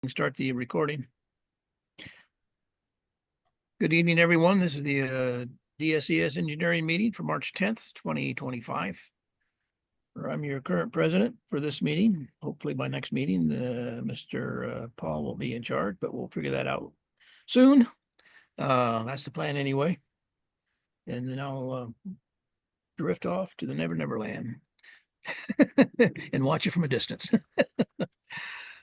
Start the recording. Good evening, everyone. This is the DSES Engineering meeting for March 10th, 2025. I'm your current president for this meeting. Hopefully by next meeting, Mr. Paul will be in charge, but we'll figure that out soon. That's the plan anyway. And then I'll drift off to the Never Land and watch it from a distance.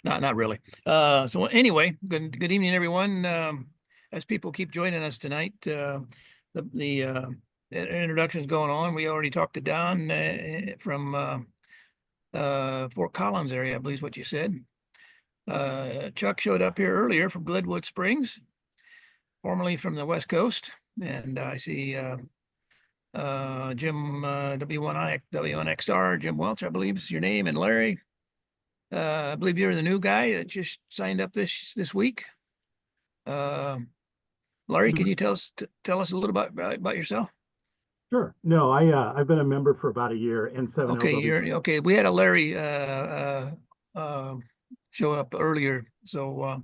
Not really. So anyway, good evening, everyone. As people keep joining us tonight, the introductions going on. We already talked to Don from Fort Collins area, I believe is what you said. Chuck showed up here earlier from Glenwood Springs, formerly from the West Coast, and I see Jim W1XR, Jim Welch, I believe is your name, and Larry. I believe you're the new guy that just signed up this week. Larry, can you tell us a little about yourself? Sure. No, I've been a member for about a year in 7 Okay, okay. We had a Larry show up earlier, so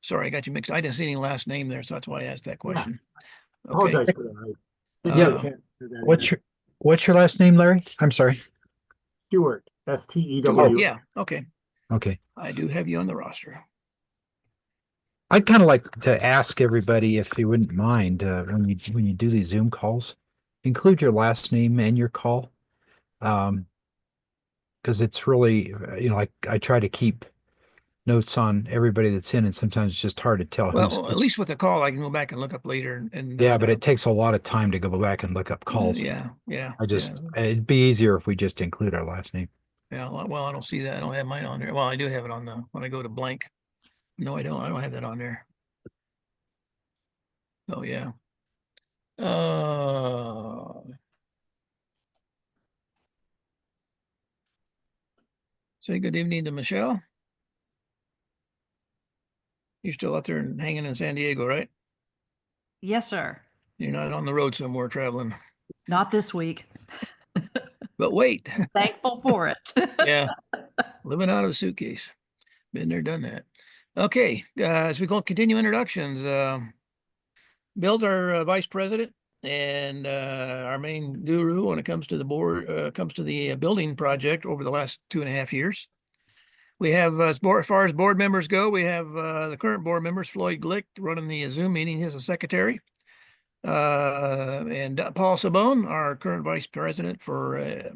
sorry, I got you mixed. I didn't see any last name there, so that's why I asked that question. Yeah. Okay. Apologize for that. What's your last name, Larry? I'm sorry. Stewart, Stew. Oh, yeah. Okay. Okay. I do have you on the roster. I'd kind of like to ask everybody if you wouldn't mind when you do these Zoom calls, include your last name and your call, because it's really I try to keep notes on everybody that's in, and sometimes it's just hard to tell. Well, at least with the call, I can go back and look up later. And yeah, but it takes a lot of time to go back and look up calls. Yeah. It'd be easier if we just include our last name. Yeah. Well, I don't see that. I don't have mine on there. Well, I do have it on when I go to blank. No, I don't. I don't have that on there. Oh, yeah. Say good evening to Michelle. You're still out there and hanging in San Diego, right? Yes, sir. You're not on the road somewhere traveling. Not this week. But wait. Thankful for it. Yeah. Living out of a suitcase. Been there, done that. Okay. As we go continue introductions, Bill's our vice president and our main guru when it comes to the board, comes to the building project over the last 2.5 years. We have, as far as board members go, we have the current board members, Floyd Glick running the Zoom meeting. He's a secretary. And Paul Sabone, our current vice president for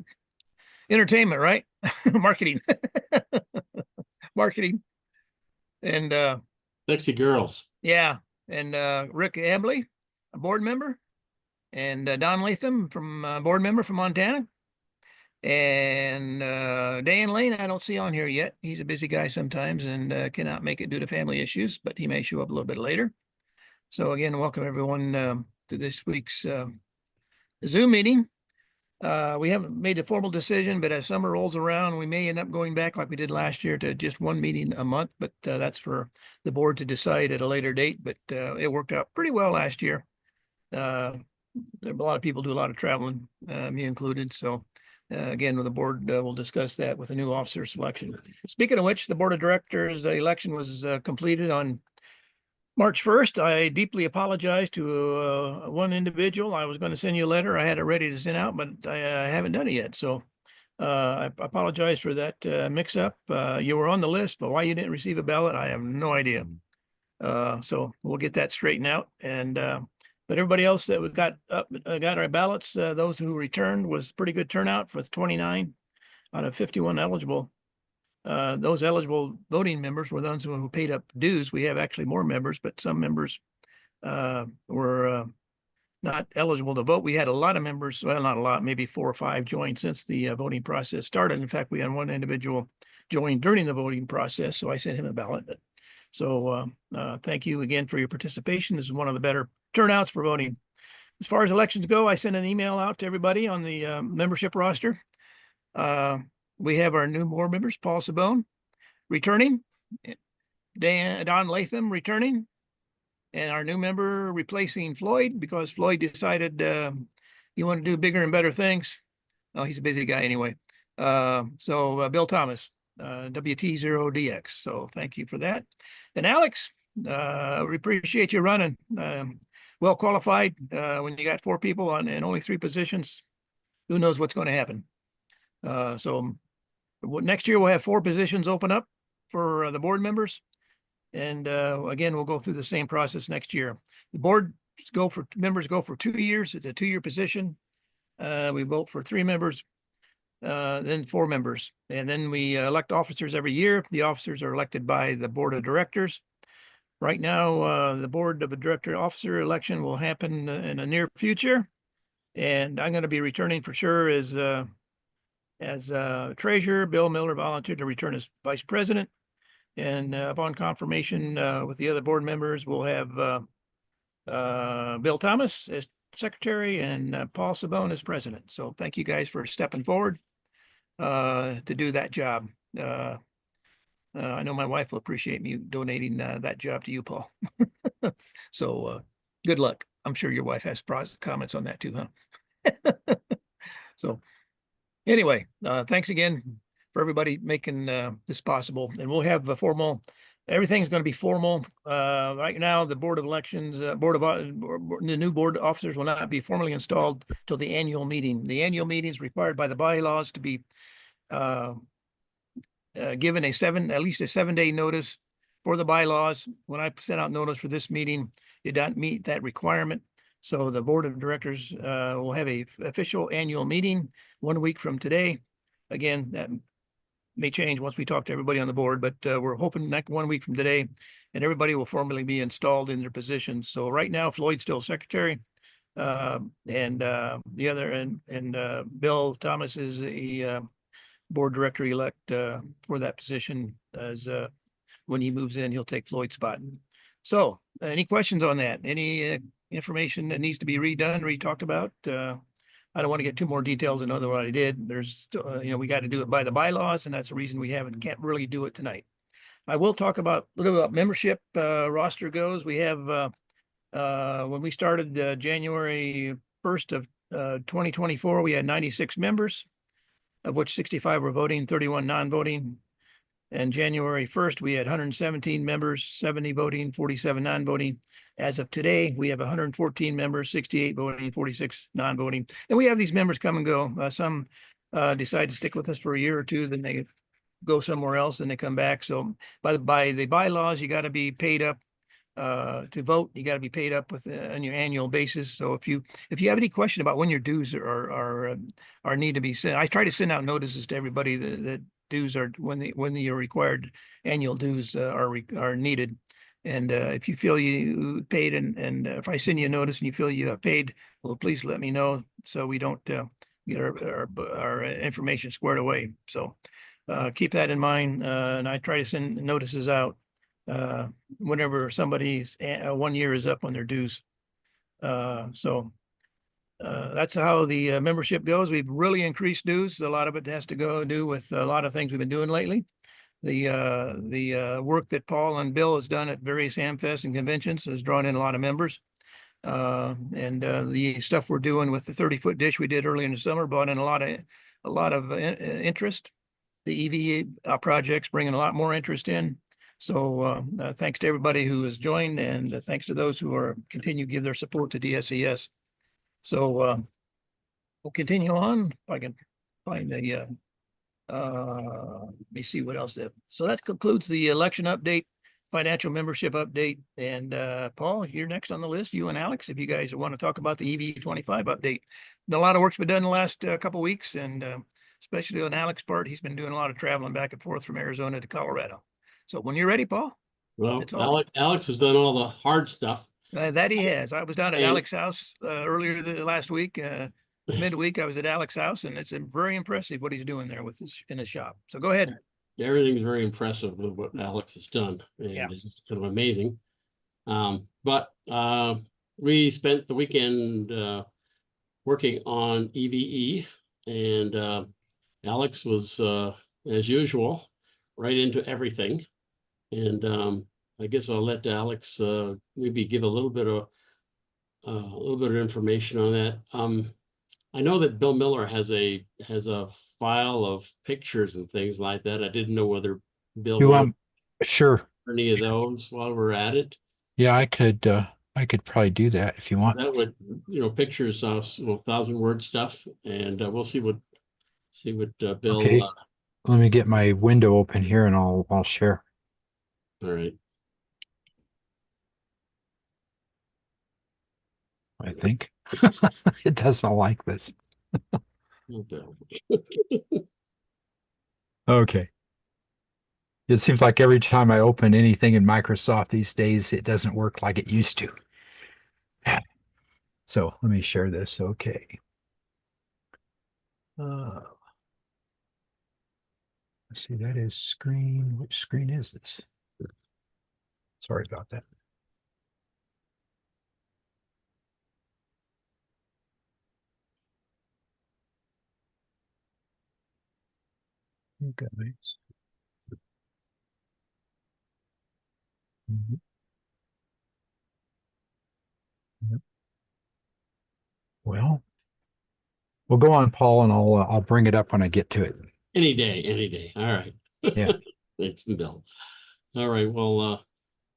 entertainment, right? Marketing. Marketing. And Sexy girls. Yeah. And Rick Abley, a board member. And Don Latham from board member from Montana. And Dan Lane, I don't see on here yet. He's a busy guy sometimes and cannot make it due to family issues, but he may show up a little bit later. So again, welcome everyone to this week's Zoom meeting. We haven't made a formal decision, but as summer rolls around, we may end up going back like we did last year to just one meeting a month, but that's for the board to decide at a later date. But it worked out pretty well last year. There are a lot of people do a lot of traveling, me included. So again, the board will discuss that with a new officer selection. Speaking of which, the board of directors election was completed on March 1st. I deeply apologize to one individual. I was going to send you a letter. I had it ready to send out, but I haven't done it yet. So I apologize for that mix-up. You were on the list, but why you didn't receive a ballot, I have no idea. So we'll get that straightened out. And but everybody else that got our ballots, those who returned, was pretty good turnout for 29 out of 51 eligible. Those eligible voting members were those who paid up dues. We have actually more members, but some members were not eligible to vote. We had a lot of members, well, not a lot, maybe 4 or 5 joined since the voting process started. In fact, we had one individual join during the voting process, so I sent him a ballot. So thank you again for your participation. This is one of the better turnouts for voting. As far as elections go, I sent an email out to everybody on the membership roster. We have our new board members, Paul Sabone returning, Don Latham returning, and our new member replacing Floyd because Floyd decided he wanted to do bigger and better things. Oh, he's a busy guy anyway. So Bill Thomas. WT0DX. So thank you for that. And Alex, we appreciate you running. Well qualified. When you got 4 people on and only 3 positions, who knows what's going to happen. Next year we'll have 4 positions open up for the board members. And again, we'll go through the same process next year. The members go for 2 years. It's a 2-year position. We vote for 3 members, then 4 members. And then we elect officers every year. The officers are elected by the board of directors. Right now, the board of director officer election will happen in the near future. And I'm going to be returning for sure as treasurer. Bill Miller volunteered to return as vice president. And upon confirmation with the other board members, we'll have Bill Thomas as secretary and Paul Sabone as president. So thank you guys for stepping forward to do that job. I know my wife will appreciate me donating that job to you, Paul. So good luck. I'm sure your wife has comments on that too, huh? So anyway, thanks again for everybody making this possible. And we'll have a formal, everything's going to be formal. Right now, the Board of Elections, the new board officers will not be formally installed till the annual meeting. The annual meeting is required by the bylaws to be given at least a 7-day notice for the bylaws. When I sent out notice for this meeting, it didn't meet that requirement. So the board of directors will have a official annual meeting 1 week from today. Again, that may change once we talk to everybody on the board, but we're hoping next 1 week from today, and everybody will formally be installed in their positions. So right now, Floyd's still secretary, and the other and Bill Thomas is a board director elect for that position. As when he moves in, he'll take Floyd's spot. So, any questions on that? Any information that needs to be redone, re-talked about? I don't want to get too more details than what I did. There's, we got to do it by the bylaws, and that's the reason we can't really do it tonight. I will talk about a little bit about membership roster goes. We have, when we started January 1st of 2024, we had 96 members, of which 65 were voting, 31 non-voting. And January 1st, we had 117 members, 70 voting, 47 non-voting. As of today, we have 114 members, 68 voting, 46 non-voting. And we have these members come and go. Some decide to stick with us for a year or two, then they go somewhere else and they come back. So by the bylaws, you got to be paid up to vote. You got to be paid up on your annual basis. So if you have any question about when your dues are need to be sent, I try to send out notices to everybody that dues are when your required annual dues are needed. And if you feel you paid and if I send you a notice and you feel you have paid, well, please let me know so we don't get our information squared away. So keep that in mind. And I try to send notices out whenever somebody's 1 year is up on their dues. So that's how the membership goes. We've really increased dues. A lot of it has to do with a lot of things we've been doing lately. The work that Paul and Bill has done at various AmFest and conventions has drawn in a lot of members. And the stuff we're doing with the 30-foot dish we did earlier in the summer brought in a lot of interest. The EV projects bringing a lot more interest in. So thanks to everybody who has joined, and thanks to those who continue to give their support to DSES. So we'll continue on. If I can find the let me see what else. So that concludes the election update, financial membership update. And Paul, you're next on the list. You and Alex, if you guys want to talk about the EV25 update. A lot of work's been done in the last couple of weeks, and especially on Alex's part, he's been doing a lot of traveling back and forth from Arizona to Colorado. So when you're ready, Paul. Well, Alex has done all the hard stuff. That he has. I was down at Alex's house earlier last week. Midweek, I was at Alex's house, and it's very impressive what he's doing there in his shop. So go ahead. Everything's very impressive with what Alex has done, and it's kind of amazing. But we spent the weekend working on EVE, and Alex was, as usual, right into everything. And I guess I'll let Alex maybe give a little bit of information on that. I know that Bill Miller has a file of pictures and things like that. I didn't know whether Bill You wanted sure. any of those while we're at it. Yeah, I could probably do that if you want. That would, pictures of 1,000-word stuff, and we'll see what Bill. Okay. Let me get my window open here and I'll share. All right. I think it doesn't like this. Okay. Okay. It seems like every time I open anything in Microsoft these days, it doesn't work like it used to. So let me share this. Okay. Let's see, that is screen. Which screen is this? Sorry about that. You guys. Mhm. Yep. Well, we'll go on, Paul, and I'll bring it up when I get to it. Any day. All right. Yeah. Thanks, Bill. All right. Well,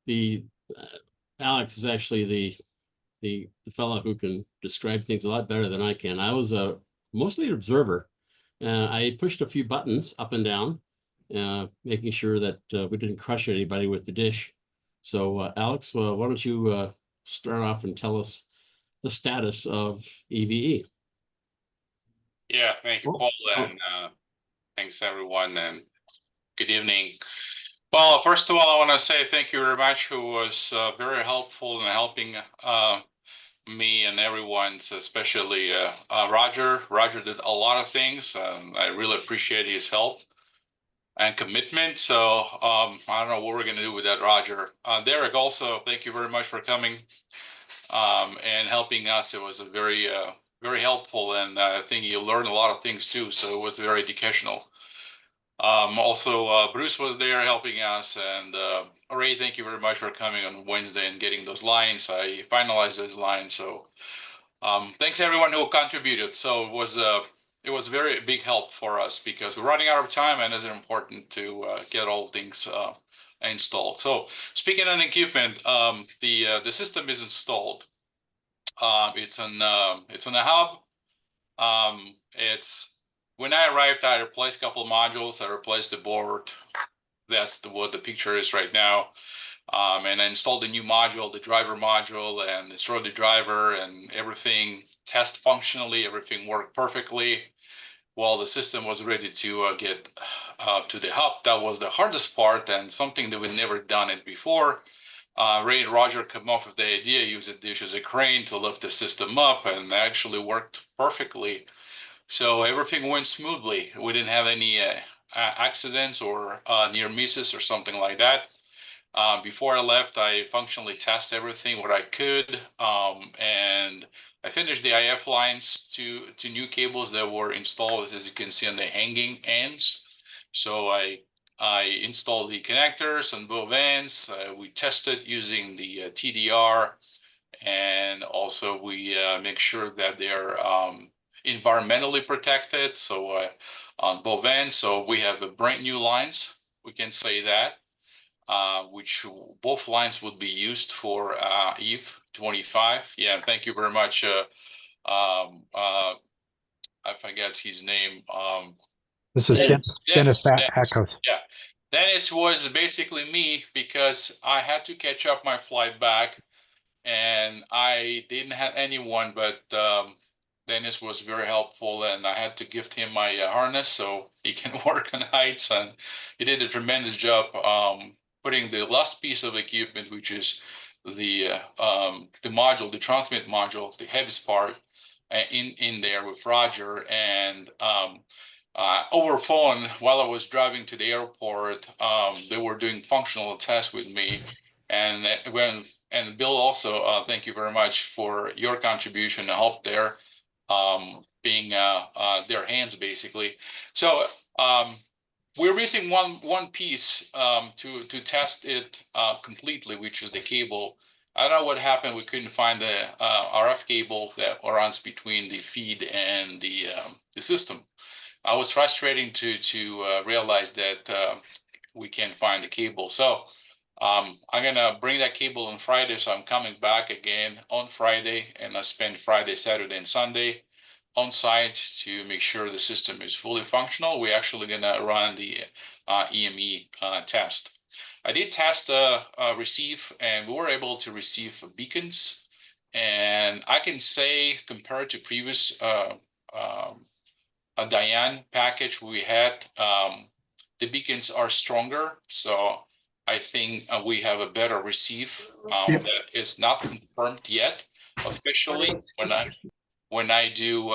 the Alex is actually the fellow who can describe things a lot better than I can. I was mostly an observer. I pushed a few buttons up and down, making sure that we didn't crush anybody with the dish. So, Alex, why don't you start off and tell us the status of EVE? Yeah, thank you, Oh, Paul, oh. and thanks everyone, and good evening. Well, first of all, I want to say thank you very much, who was very helpful in helping me and everyone, especially Roger. Roger did a lot of things. I really appreciate his help and commitment. So I don't know what we're going to do without Roger. Derek, also, thank you very much for coming and helping us. It was a very helpful, and I think you learned a lot of things too. So it was very educational. Also, Bruce was there helping us, and Ray, thank you very much for coming on Wednesday and getting those lines. I finalized those lines, so thanks everyone who contributed. So it was a very big help for us because we're running out of time, and it's important to get all things installed. So speaking on equipment, the system is installed. It's on a hub. It's when I arrived, I replaced a couple of modules. I replaced the board. That's what the picture is right now. And I installed a new module, the driver module, and installed the driver, and everything test functionally. Everything worked perfectly. While the system was ready to get to the hub, that was the hardest part, and something that we'd never done it before. Ray and Roger came up with the idea, use a dish as a crane to lift the system up, and it actually worked perfectly. So everything went smoothly. We didn't have any accidents or near misses or something like that. Before I left, I functionally tested everything what I could, and I finished the IF lines to new cables that were installed, as you can see on the hanging ends. So I installed the connectors on both ends. We tested using the TDR, and also we make sure that they're environmentally protected. So on both ends, so we have a brand new lines. We can say that. Which both lines would be used for EVE 25. Yeah, thank you very much. I forget his name. This is Dennis Hackos. Yeah, Dennis was basically me because I had to catch up my flight back, and I didn't have anyone, but Dennis was very helpful, and I had to gift him my harness so he can work on heights, and he did a tremendous job putting the last piece of equipment, which is the module, the transmit module, the heaviest part, in there with Roger, and over phone while I was driving to the airport, they were doing functional tests with me, and Bill also, thank you very much for your contribution to help there, being their hands basically. So we're missing one piece to test it completely, which is the cable. I don't know what happened. We couldn't find the RF cable that runs between the feed and the system. I was frustrating to realize that we can't find the cable. So I'm gonna bring that cable on Friday. So I'm coming back again on Friday, and I spend Friday, Saturday, and Sunday on site to make sure the system is fully functional. We're actually gonna run the EME test. I did test receive, and we were able to receive beacons. And I can say, compared to previous a Diane package we had, the beacons are stronger. So I think we have a better receive Yep. that is not confirmed yet officially. When I do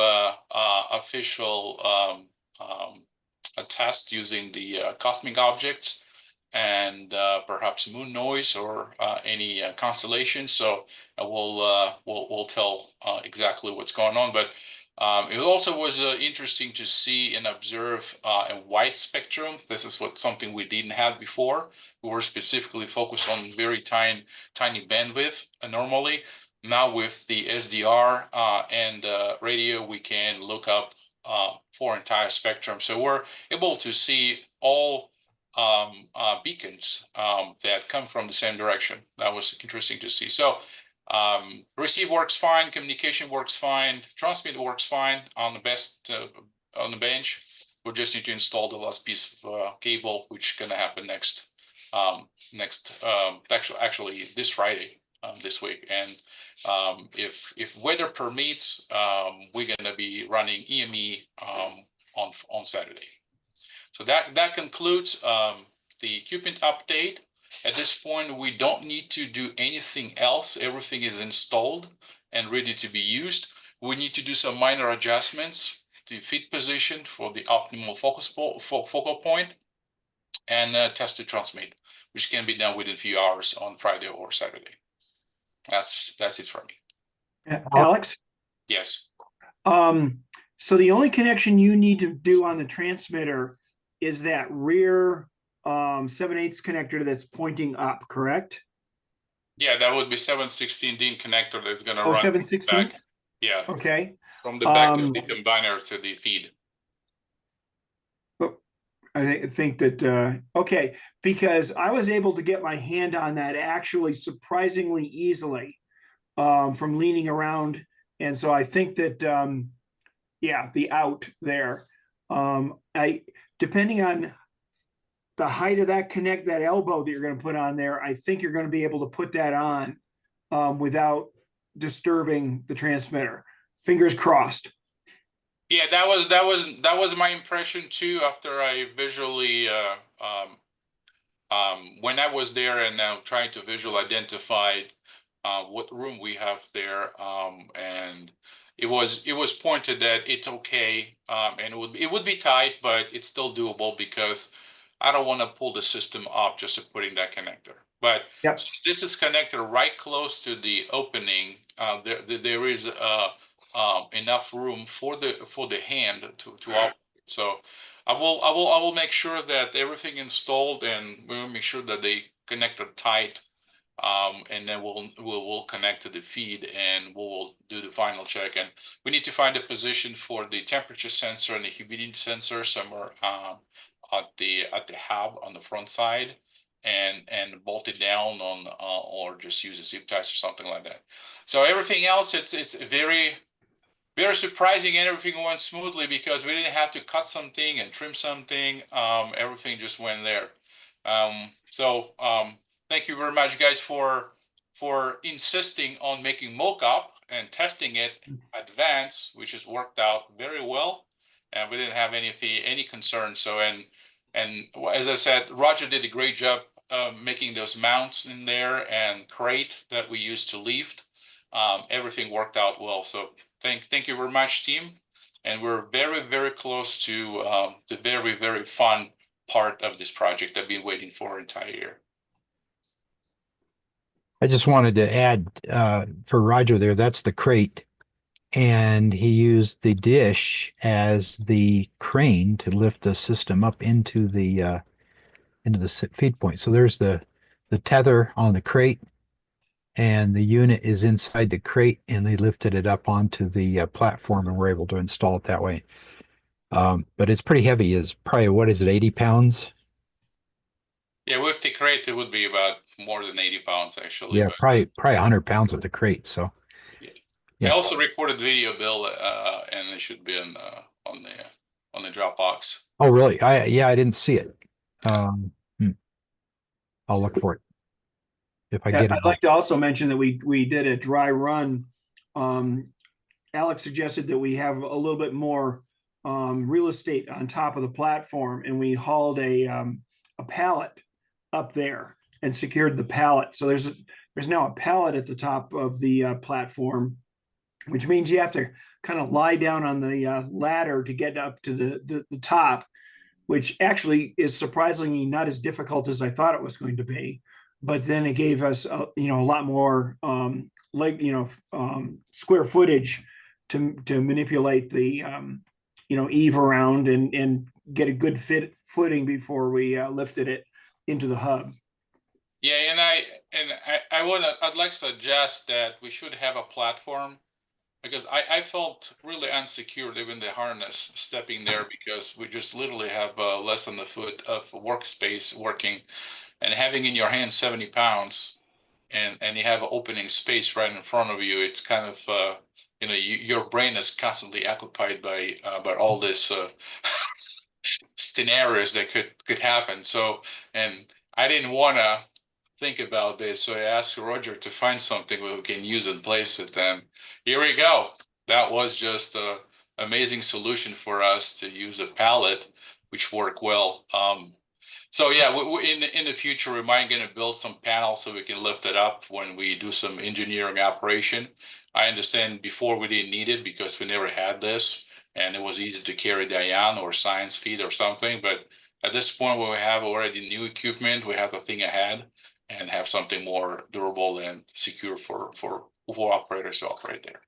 official a test using the cosmic objects and perhaps moon noise or any constellation. So we'll tell exactly what's going on. But it also was interesting to see and observe a wide spectrum. This is something we didn't have before. We were specifically focused on very tiny bandwidth normally. Now with the SDR and radio, we can look up for entire spectrum. So we're able to see all beacons that come from the same direction. That was interesting to see. So receive works fine, communication works fine, transmit works fine on the best on the bench. We just need to install the last piece of cable, which is going to happen actually this Friday, this week. And if weather permits, we're going to be running EME on Saturday. So that concludes the equipment update. At this point, we don't need to do anything else. Everything is installed and ready to be used. We need to do some minor adjustments to feed position for the optimal focal point and test to transmit, which can be done within a few hours on Friday or Saturday. That's it for me. Alex? Yes. So the only connection you need to do on the transmitter is that rear 7/8 connector that's pointing up, correct? Yeah, that would be 716 DIN connector that's going to Oh, run 7/16? back. Yeah, Okay. from the back of the combiner to the feed. I think that, okay, because I was able to get my hand on that actually surprisingly easily from leaning around. And so I think that, yeah, the out there, depending on the height of that that elbow that you're going to put on there, I think you're going to be able to put that on without disturbing the transmitter. Fingers crossed. Yeah, that was my impression too. After I visually, when I was there and now trying to visually identify what room we have there, and it was pointed that it's okay, and it would be tight, but it's still doable because I don't want to pull the system up just for putting that connector. But Yep. since this is connected right close to the opening, there is enough room for the hand to operate. So I will make sure that everything installed, and we'll make sure that they connected tight. And then we'll connect to the feed, and we'll do the final check. And we need to find a position for the temperature sensor and the humidity sensor somewhere at the hub on the front side, and bolt it down on or just use a zip ties or something like that. So everything else, it's very surprising, and everything went smoothly because we didn't have to cut something and trim something. Everything just went there. Thank you very much, guys, for insisting on making mock-up and testing it advanced, which has worked out very well, and we didn't have any concerns. So and as I said, Roger did a great job making those mounts in there and crate that we used to lift. Everything worked out well. So thank you very much, team. And we're very close to the very fun part of this project I've been waiting for an entire year. I just wanted to add for Roger there, that's the crate. And he used the dish as the crane to lift the system up into the feed point. So there's the tether on the crate, and the unit is inside the crate, and they lifted it up onto the platform and were able to install it that way. But it's pretty heavy. It's probably, what is it, 80 pounds? Yeah, with the crate, it would be about more than 80 pounds actually. Yeah, But probably 100 pounds with the crate. So I yeah. also recorded video, Bill, and it should be on the Dropbox. Oh, really? I didn't see it. I'll look for it if I Yeah, get it. I'd like to also mention that we did a dry run. Alex suggested that we have a little bit more real estate on top of the platform, and we hauled a pallet up there and secured the pallet. So there's now a pallet at the top of the platform, which means you have to kind of lie down on the ladder to get up to the top, which actually is surprisingly not as difficult as I thought it was going to be. But then it gave us, a lot more square footage to manipulate the eave around and get a good footing before we lifted it into the hub. Yeah, I'd like to suggest that we should have a platform, because I felt really unsecure leaving the harness stepping there, because we just literally have less than a foot of workspace working, and having in your hand 70 pounds and you have an opening space right in front of you. It's kind of your brain is constantly occupied by all this scenarios that could happen. So, and I didn't want to think about this, so I asked Roger to find something we can use and place it. And here we go. That was just an amazing solution for us to use a pallet, which worked well. So yeah, in the future, we might going to build some panels so we can lift it up when we do some engineering operation. I understand before we didn't need it because we never had this, and it was easy to carry Diane or science feed or something. But at this point, when we have already new equipment, we have to think ahead and have something more durable and secure for operators to operate there.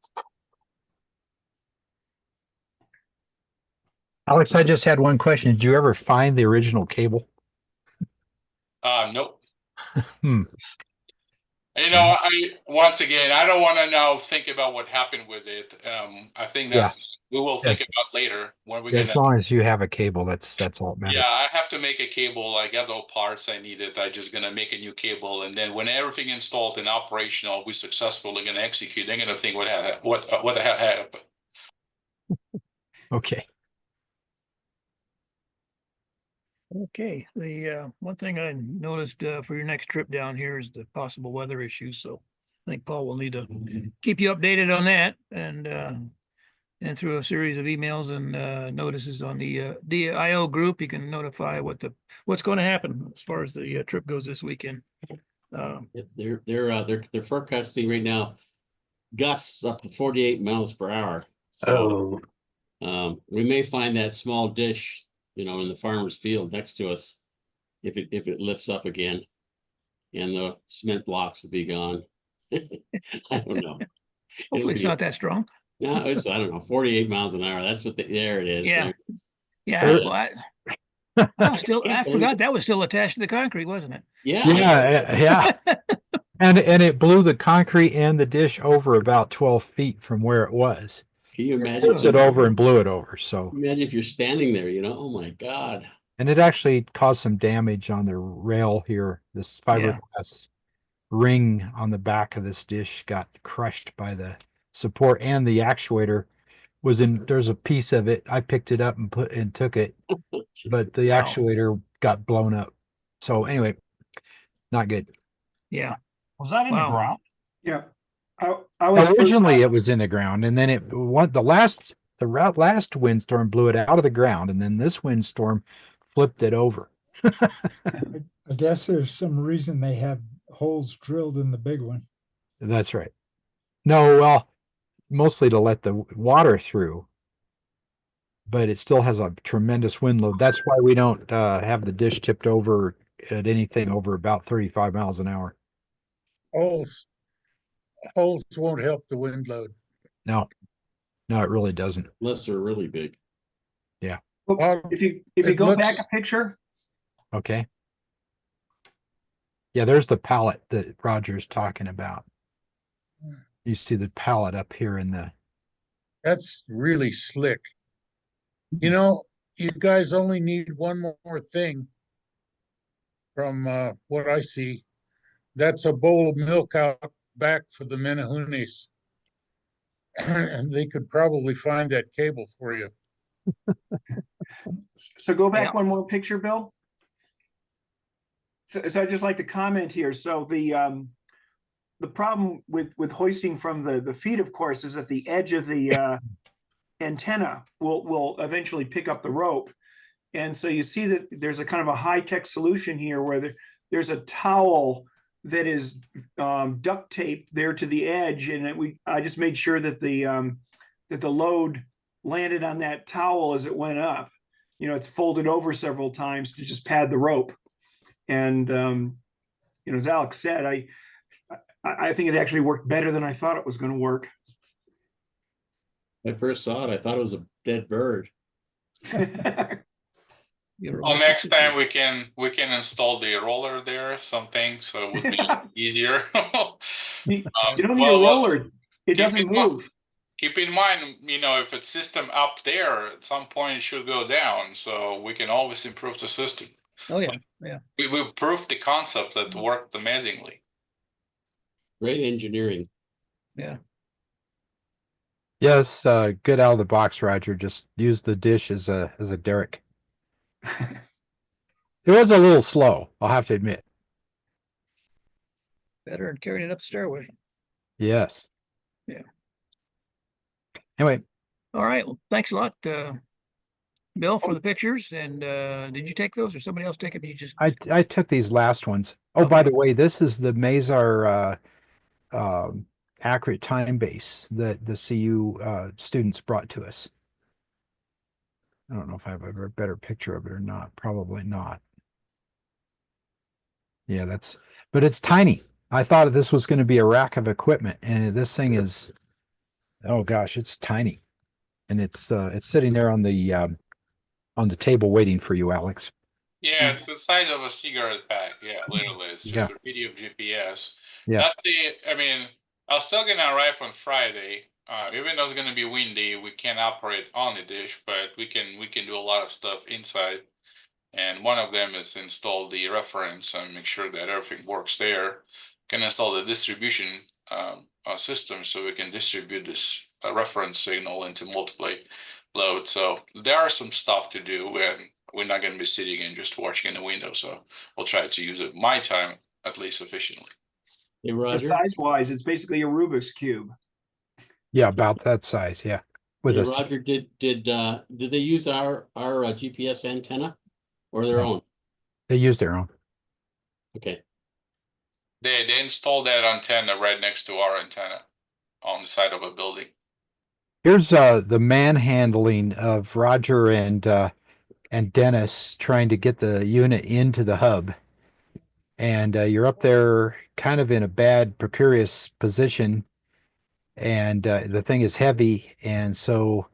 Alex, I just had one question. Did you ever find the original cable? Nope. Hmm. Once again, I don't want to think about what happened with it. I think we will think about later when we As long as you have a cable, that's all that matters. Yeah, I have to make a cable. I got all parts I needed. I just gonna make a new cable, and then when everything installed and operational, we successfully gonna execute. They're gonna think what the hell happened. Okay. Okay, the one thing I noticed for your next trip down here is the possible weather issues. So I think Paul will need to keep you updated on that, and through a series of emails and notices on the DIO group, you can notify what's going to happen as far as the trip goes this weekend. They're forecasting right now gusts up to 48 miles per hour. So we may find that small dish, in the farmer's field next to us, if it lifts up again, and the cement blocks will be gone. I don't know. Hopefully it's not that strong. No, I don't know, 48 miles an hour. That's what there it is. Yeah. Yeah. Well, I forgot that was still attached to the concrete, wasn't it? Yeah. And it blew the concrete and the dish over about 12 feet from where it was. Can you imagine? Flipped it over and blew it over. So imagine if you're standing there, oh my God. And it actually caused some damage on the rail here. This fiberglass ring on the back of this dish got crushed by the support, and the actuator was there's a piece of it. I picked it up and took it, but the actuator got blown up. So anyway, not good. Yeah. Was that in the ground? Yeah. I was originally it was in the ground, and then the last windstorm blew it out of the ground, and then this windstorm flipped it over. I guess there's some reason they have holes drilled in the big one. That's right. No, well, mostly to let the water through, but it still has a tremendous wind load. That's why we don't have the dish tipped over at anything over about 35 miles an hour. Holes won't help the wind load. No, it really doesn't. Unless they're really big. Yeah. Well, if you go back a picture. Okay. Yeah, there's the pallet that Roger's talking about. You see the pallet up here in the, That's really slick. You know, you guys only need one more thing from what I see. That's a bowl of milk out back for the Menahunis. And they could probably find that cable for you. So go back Yeah. one more picture, Bill. So I'd just like to comment here. So the problem with hoisting from the feet, of course, is that the edge of the antenna will eventually pick up the rope. And so you see that there's a kind of a high-tech solution here where there's a towel that is duct taped there to the edge, and I just made sure that the load landed on that towel as it went up. You know, it's folded over several times to just pad the rope. And you know, as Alex said, I think it actually worked better than I thought it was going to work. I first saw it, I thought it was a dead bird. You're Well, all next 62. time we can install the roller there, something, so it would be easier. You don't need a roller. It keep doesn't in mind- move. Keep in mind, you know, if it's system up there, at some point it should go down, so we can always improve the system. Oh, yeah, yeah. We proved the concept that worked amazingly. Great engineering. Yeah. yes, good out of the box, Roger. Just use the dish as a derrick. It was a little slow, I'll have to admit. Better than carrying it up the stairway. Yes. Yeah. Anyway, All right. Well, thanks a lot, Bill, for the pictures. And did you take those or somebody else take them? You just I took these last ones. Oh, by Okay. the way, this is the Mazar accurate time base that the CU students brought to us. I don't know if I have a better picture of it or not. Probably not. Yeah, but it's tiny. I thought this was going to be a rack of equipment, and this thing is, oh gosh, it's tiny, and it's sitting there on the table waiting for you, Alex. Yeah, it's the size of a cigarette pack. Yeah, literally, it's just a video GPS. Yeah. That's I mean, I was still gonna arrive on Friday. Even though it's gonna be windy, we can't operate on the dish, but we can do a lot of stuff inside. And one of them is install the reference and make sure that everything works there. Can install the distribution system so we can distribute this reference signal into multiple loads. So there are some stuff to do, and we're not going to be sitting and just watching in the window. So we'll try to use it my time at least efficiently. Hey, The Roger. size-wise, it's basically a Rubik's cube. Yeah, about that size. Yeah. With Hey, us. Roger, did they use our GPS antenna or their No. own? They use their own. Okay. They installed that antenna right next to our antenna on the side of a building. Here's the manhandling of Roger and Dennis trying to get the unit into the hub. And you're up there kind of in a bad, precarious position. And the thing is heavy. And so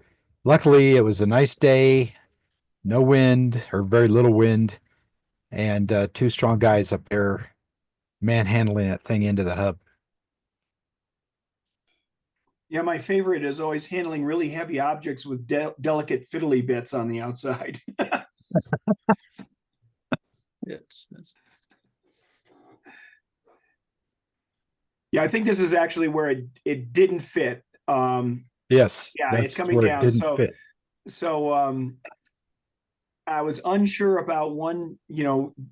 luckily it was a nice day, no wind or very little wind, and two strong guys up there manhandling that thing into the hub. Yeah, my favorite is always handling really heavy objects with delicate fiddly bits on the outside. It's Yeah, I think this is actually where it didn't fit. Yes. Yeah, that's it's coming where it down. didn't fit. So I was unsure about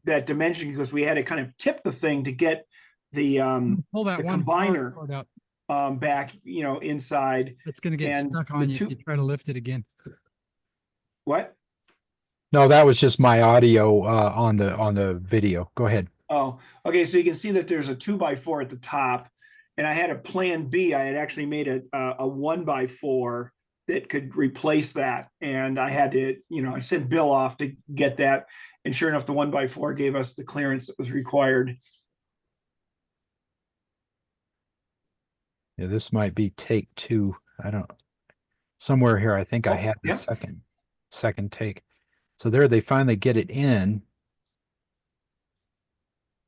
that dimension because we had to kind of tip the thing to get the Pull that the one combiner cord out. back, inside. It's going to get and stuck the on you two- if you try to lift it again. What? No, that was just my audio on the video. Go ahead. Oh, okay. So you can see that there's a 2x4 at the top, and I had a plan B. I had actually made a 1x4 that could replace that, and I had to, I sent Bill off to get that, and sure enough, the 1x4 gave us the clearance that was required. Yeah, this might be take two. Somewhere here, I think I Oh, had the yeah. second take. So there they finally get it in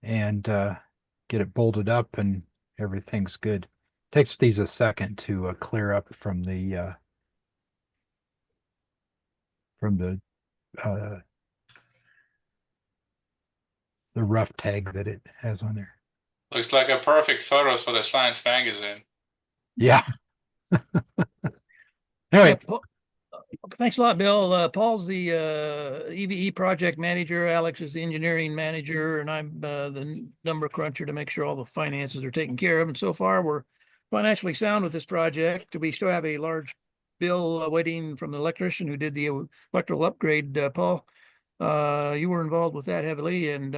and get it bolted up and everything's good. Takes these a second to clear up from the uh, the rough tag that it has on there. Looks like a perfect photos for the science magazine. Yeah. Yeah, Anyway, thanks a lot, Bill. Paul's the EVE project manager. Alex is the engineering manager, and I'm the number cruncher to make sure all the finances are taken care of. And so far, we're financially sound with this project. We still have a large bill waiting from the electrician who did the electrical upgrade. Paul, you were involved with that heavily, and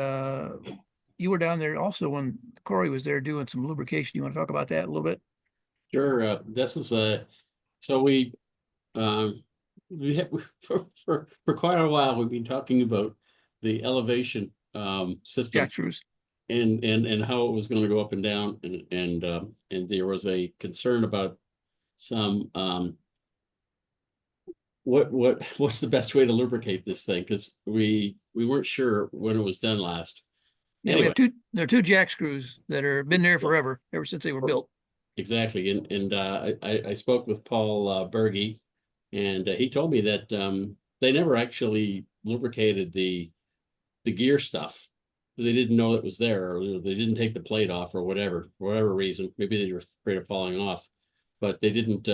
you were down there also when Corey was there doing some lubrication. You want to talk about that a little bit? Sure. This is so we have for quite a while, we've been talking about the elevation system Jack Trues. and how it was going to go up and down, and there was a concern about some what's the best way to lubricate this thing, because we weren't sure when it was done last. Yeah, we have there are two jack screws that are been there forever, ever since they were built. Exactly, and I spoke with Paul Berge, and he told me that they never actually lubricated the gear stuff because they didn't know it was there, or they didn't take the plate off, or whatever, for whatever reason. Maybe they were afraid of falling off, but they didn't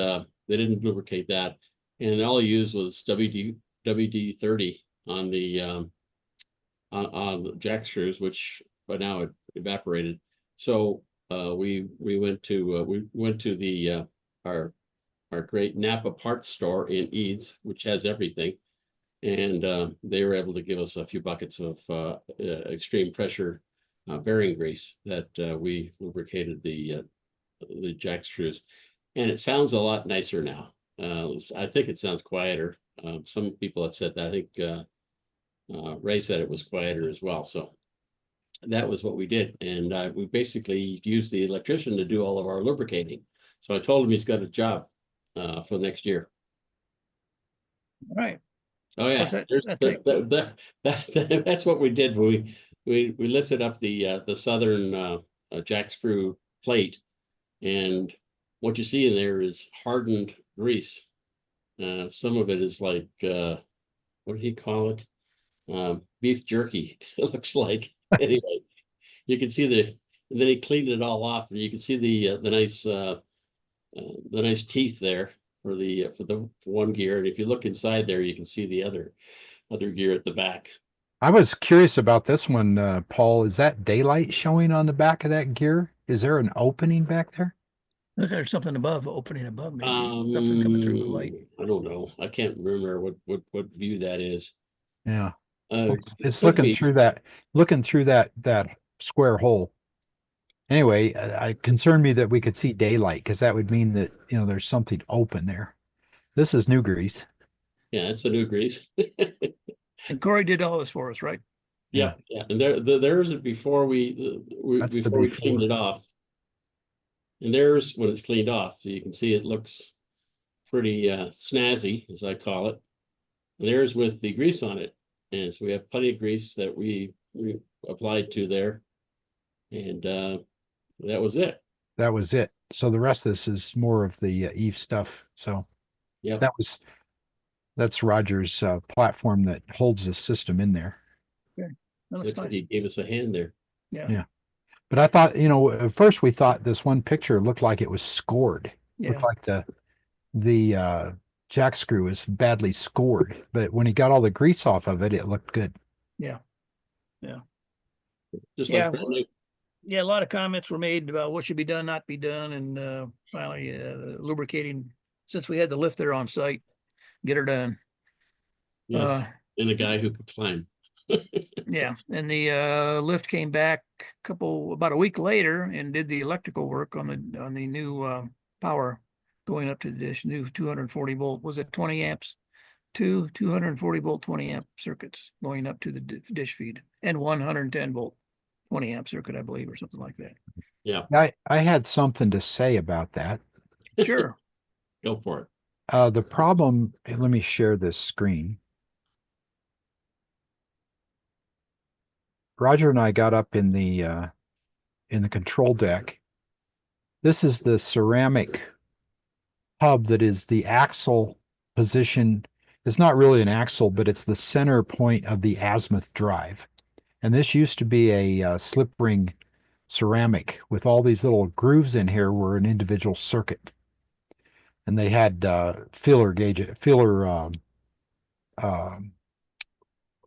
lubricate that, and all he used was WD-30 on the on the jack screws, which by now it evaporated. So we went to the our great Napa parts store in Eads, which has everything, and they were able to give us a few buckets of extreme pressure bearing grease that we lubricated the jack screws, and it sounds a lot nicer now. I think it sounds quieter. Some people have said that. I think Ray said it was quieter as well. So that was what we did, and we basically used the electrician to do all of our lubricating. So I told him he's got a job for next year. All right. Oh yeah, that's what we did. We lifted up the southern jack screw plate, and what you see in there is hardened grease. Some of it is like what did he call it? Beef jerky. It looks like. Anyway, you can see and then he cleaned it all off, and you can see the nice teeth there for one gear. And if you look inside there, you can see the other gear at the back. I was curious about this one, Paul. Is that daylight showing on the back of that gear? Is there an opening back there? There's something opening above, maybe something coming through the light. I don't know. I can't remember what view that is. Yeah. It's could looking be. through that square hole. Anyway, it concerned me that we could see daylight, because that would mean that, there's something open there. This is new grease. Yeah, it's the new grease. And Corey did all this for us, right? Yeah. And there's before we cleaned it off. And there's when it's cleaned off. So you can see it looks pretty snazzy, as I call it. And there's with the grease on it. And so we have plenty of grease that we applied to there. And that was it. That was it. So the rest of this is more of the Eve stuff. So yeah, that's Roger's platform that holds the system in there. Okay. That looks nice. He gave us a hand there. Yeah. But I thought, at first we thought this one picture looked like it was scored. Yeah. Looked like the jack screw is badly scored. But when he got all the grease off of it, it looked good. Yeah. Just like brand new. Yeah, a lot of comments were made about what should be done, not be done, and finally lubricating, since we had the lift there on site, get her done. Yes, and a guy who could climb. Yeah, and the lift came back about a week later and did the electrical work on the new power going up to this new 240 volt. Was it 20 amps? 240 volt 20 amp circuits going up to the dish feed, and 110 volt 20 amp circuit, I believe, or something like that. Yeah. I had something to say about that. Sure. Go for it. The problem, let me share this screen. Roger and I got up in the control deck, This is the ceramic hub that is the axle position. It's not really an axle, but it's the center point of the azimuth drive. And this used to be a slip ring ceramic with all these little grooves in here were an individual circuit. And they had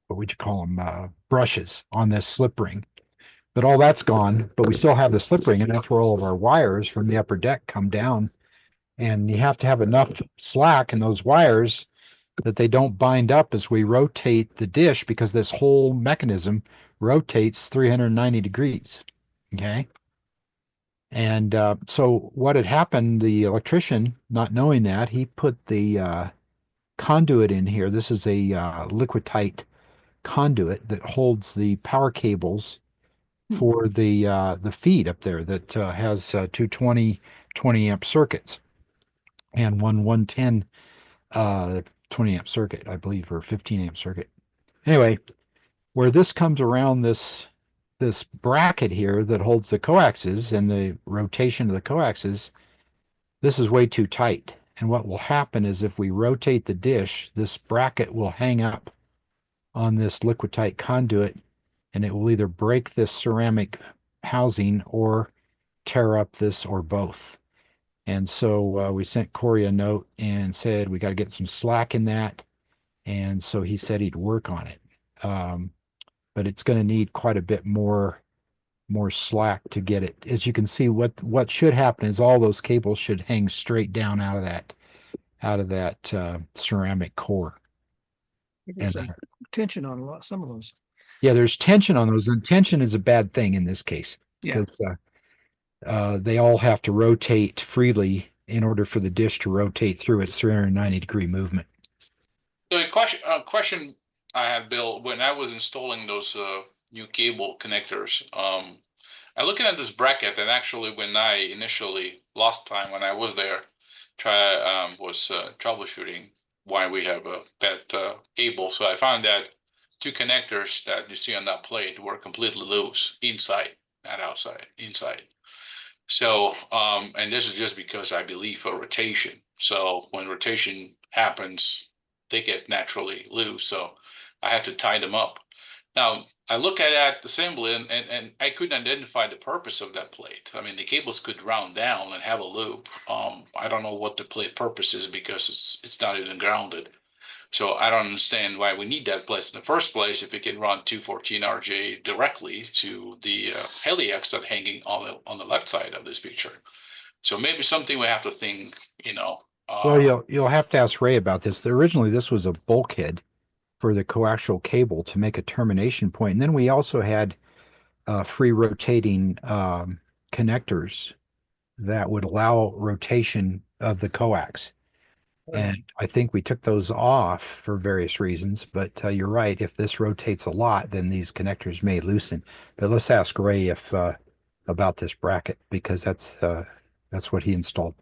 what would you call them, brushes on this slip ring. But all that's gone, but we still have the slip ring, and that's where all of our wires from the upper deck come down. And you have to have enough slack in those wires that they don't bind up as we rotate the dish, because this whole mechanism rotates 390 degrees. Okay. And so what had happened, the electrician, not knowing that, he put the conduit in here. This is a liquid-tight conduit that holds the power cables for the feed up there that has two 20 amp circuits and one 110 20 amp circuit, I believe, or 15 amp circuit. Anyway, where this comes around this bracket here that holds the coaxes and the rotation of the coaxes, this is way too tight. And what will happen is if we rotate the dish, this bracket will hang up on this liquid-tight conduit, and it will either break this ceramic housing or tear up this, or both. And so we sent Corey a note and said we got to get some slack in that. And so he said he'd work on it. But it's going to need quite a bit more slack to get it. As you can see, what should happen is all those cables should hang straight down out of that ceramic core. There's And, tension on some of those. yeah, there's tension on those, and tension is a bad thing in this case. Yeah. Because they all have to rotate freely in order for the dish to rotate through its 390-degree movement. So a question I had, Bill, when I was installing those new cable connectors, I looking at this bracket, and actually when I initially last time when I was there, was troubleshooting why we have a bad cable. So I found that two connectors that you see on that plate were completely loose inside, not outside, inside. So, and this is just because I believe for rotation. So when rotation happens, they get naturally loose. So I had to tie them up. Now I look at that assembly and I couldn't identify the purpose of that plate. I mean, the cables could round down and have a loop. I don't know what the plate purpose is because it's not even grounded. So I don't understand why we need that place in the first place if we can run 214 RJ directly to the heliax that hanging on the left side of this picture. So maybe something we have to think, Well, you'll have to ask Ray about this. Originally, this was a bulkhead for the coaxial cable to make a termination point, and then we also had free rotating connectors that would allow rotation of the coax. And I think we took those off for various reasons, but you're right. If this rotates a lot, then these connectors may loosen. But let's ask Ray about this bracket, because that's what he installed.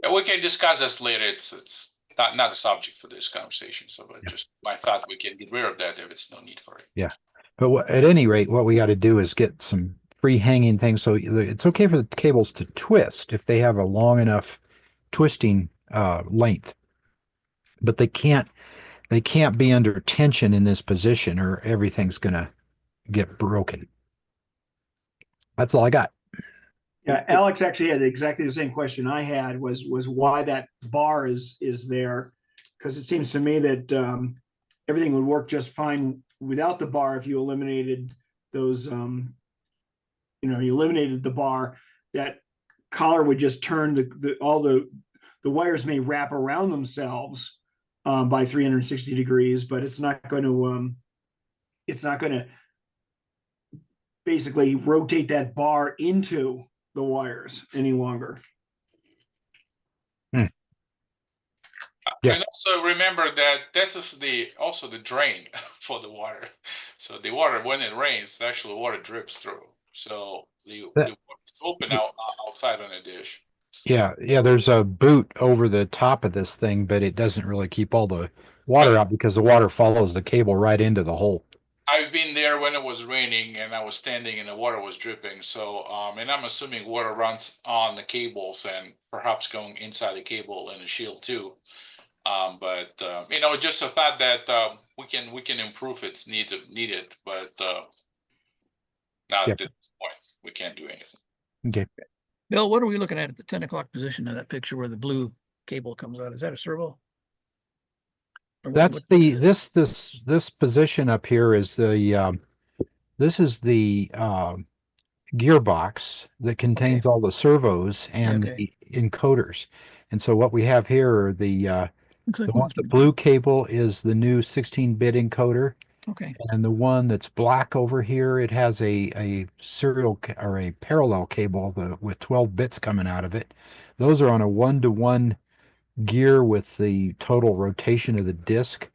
Yeah, we can discuss this later. It's not a subject for this conversation. So, but just my thought, we can get rid of that if it's no need for it. Yeah, but at any rate, what we got to do is get some free hanging things, so it's okay for the cables to twist if they have a long enough twisting length, but they can't be under tension in this position, or everything's gonna get broken. That's all I got. Yeah, Alex actually had exactly the same question I had, was why that bar is there, because it seems to me that everything would work just fine without the bar if you eliminated those you eliminated the bar. That collar would just turn all the wires may wrap around themselves by 360 degrees, but it's not going to basically rotate that bar into the wires any longer. Yeah. And also remember that this is also the drain for the water. So the water, when it rains, actually water drips through. So the water is open outside on the dish. Yeah, there's a boot over the top of this thing, but it doesn't really keep all the water out because the water follows the cable right into the hole. I've been there when it was raining and I was standing and the water was dripping. So, and I'm assuming water runs on the cables and perhaps going inside the cable and the shield too. But you know, just the fact that we can improve it's needed, but not Yep. at this point. We can't do anything. Okay. Bill, what are we looking at the 10 o'clock position of that picture where the blue cable comes out? Is that a servo? Or what- That's what- the this position up here is the this is the gearbox that contains all the servos and Okay. the encoders. And so what we have here are the Looks like the one, one's the been- blue cable is the new 16-bit encoder, Okay, and the one that's black over here, it has a serial or a parallel cable with 12 bits coming out of it. Those are on a 1-to-1 gear with the total rotation of the disc.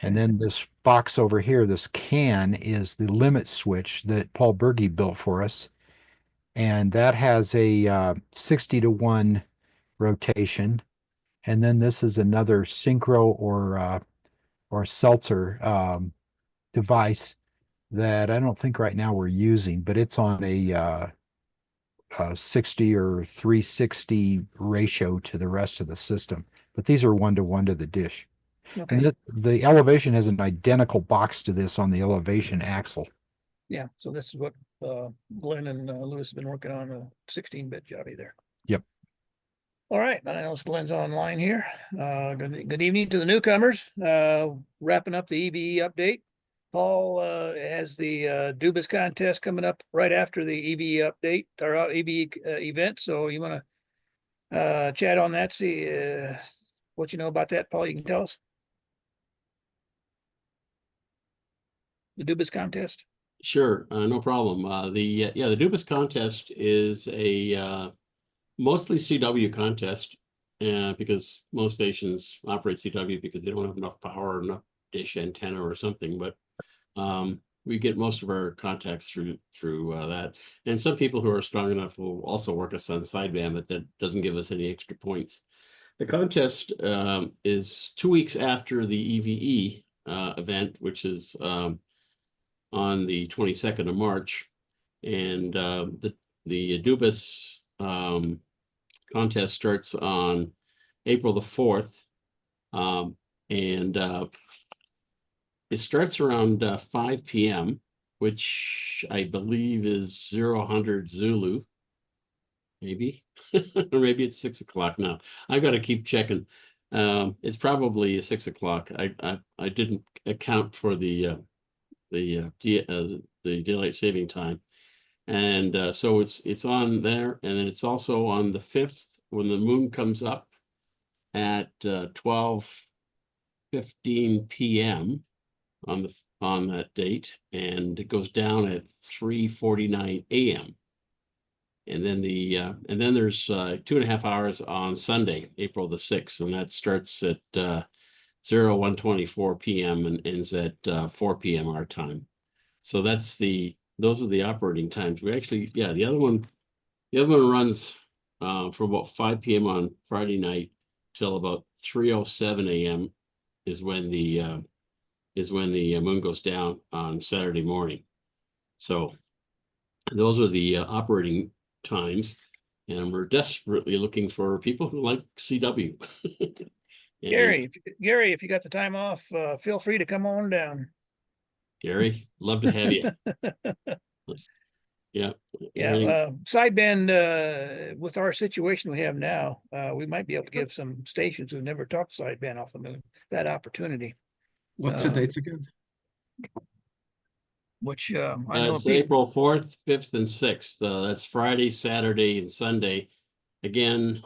And then this box over here, this can, is the limit switch that Paul Berge built for us. And that has a 60-to-1 rotation. And then this is another synchro or seltzer device that I don't think right now we're using, but it's on a 60 or 360 ratio to the rest of the system. But these are 1-to-1 to the dish. okay, And the elevation has an identical box to this on the elevation axle. yeah, so this is what Glenn and Lewis have been working on, a 16-bit jobby there. Yep. All right, I know Glenn's online here. Good evening to the newcomers. Wrapping up the EVE update. Paul has the Dubas contest coming up right after the EVE update, or EVE event, so you want to chat on that, see what you know about that, Paul, you can tell us? The Dubas contest? Sure, no problem. The Dubas contest is a mostly CW contest, because most stations operate CW because they don't have enough power or enough dish antenna or something. But we get most of our contacts through that, and some people who are strong enough will also work us on sideband, but that doesn't give us any extra points. The contest is 2 weeks after the EVE event, which is on the 22nd of March, and the Dubas contest starts on April the 4th, and it starts around 5 p.m., which I believe is 0000 Zulu, maybe, or maybe it's 6 o'clock now. I've got to keep checking. It's probably 6 o'clock. I didn't account for the daylight saving time, and so it's on there, and then it's also on the 5th when the moon comes up at 12:15 p.m. on that date, and it goes down at 3:49 a.m. And then there's 2.5 hours on Sunday, April the 6th, and that starts at 01:24 p.m. and ends at 4 p.m. our time. So those are the operating times. We actually, the other one runs from about 5 p.m. on Friday night till about 3:07 a.m. is when the moon goes down on Saturday morning. So those are the operating times, and we're desperately looking for people who like CW. And Gary, if you got the time off, feel free to come on down. Gary, love to have you. Yeah. Yeah, sideband, with our situation we have now, we might be able to give some stations who never talked sideband off the moon that opportunity. What's the Uh, dates again? Which I know It's people, April 4th, 5th, and 6th. That's Friday, Saturday, and Sunday. Again,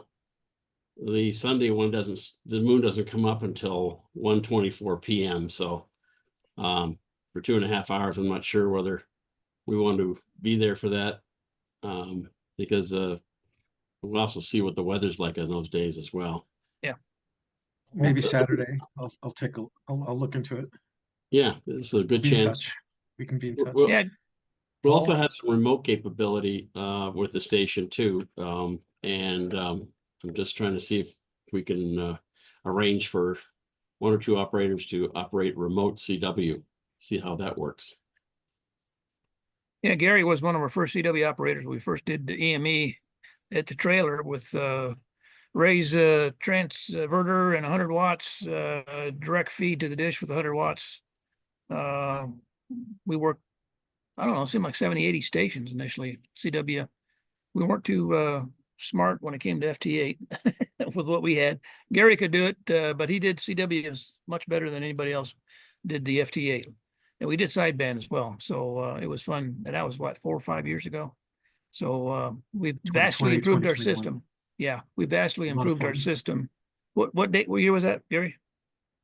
the Sunday one the moon doesn't come up until 1:24 p.m. So for 2.5 hours, I'm not sure whether we want to be there for that, because we'll also see what the weather's like in those days as well. Maybe Saturday. I'll look into it. Yeah, this is a good Be in chance. touch. We can be in touch. Well, yeah, we'll also have some remote capability with the station too. And I'm just trying to see if we can arrange for 1 or 2 operators to operate remote CW, see how that works. Yeah, Gary was one of our first CW operators. We first did the EME at the trailer with Ray's transverter and 100 watts direct feed to the dish with 100 watts. We worked, I don't know, it seemed like 70, 80 stations initially, CW. We weren't too smart when it came to FT8 with what we had. Gary could do it, but he did CW much better than anybody else did the FT8. And we did sideband as well. So it was fun. And that was what, 4 or 5 years ago. So we've vastly 2020, improved our 2021. system. Yeah, we vastly A lot of improved our fun. system. What date, what year was that, Gary?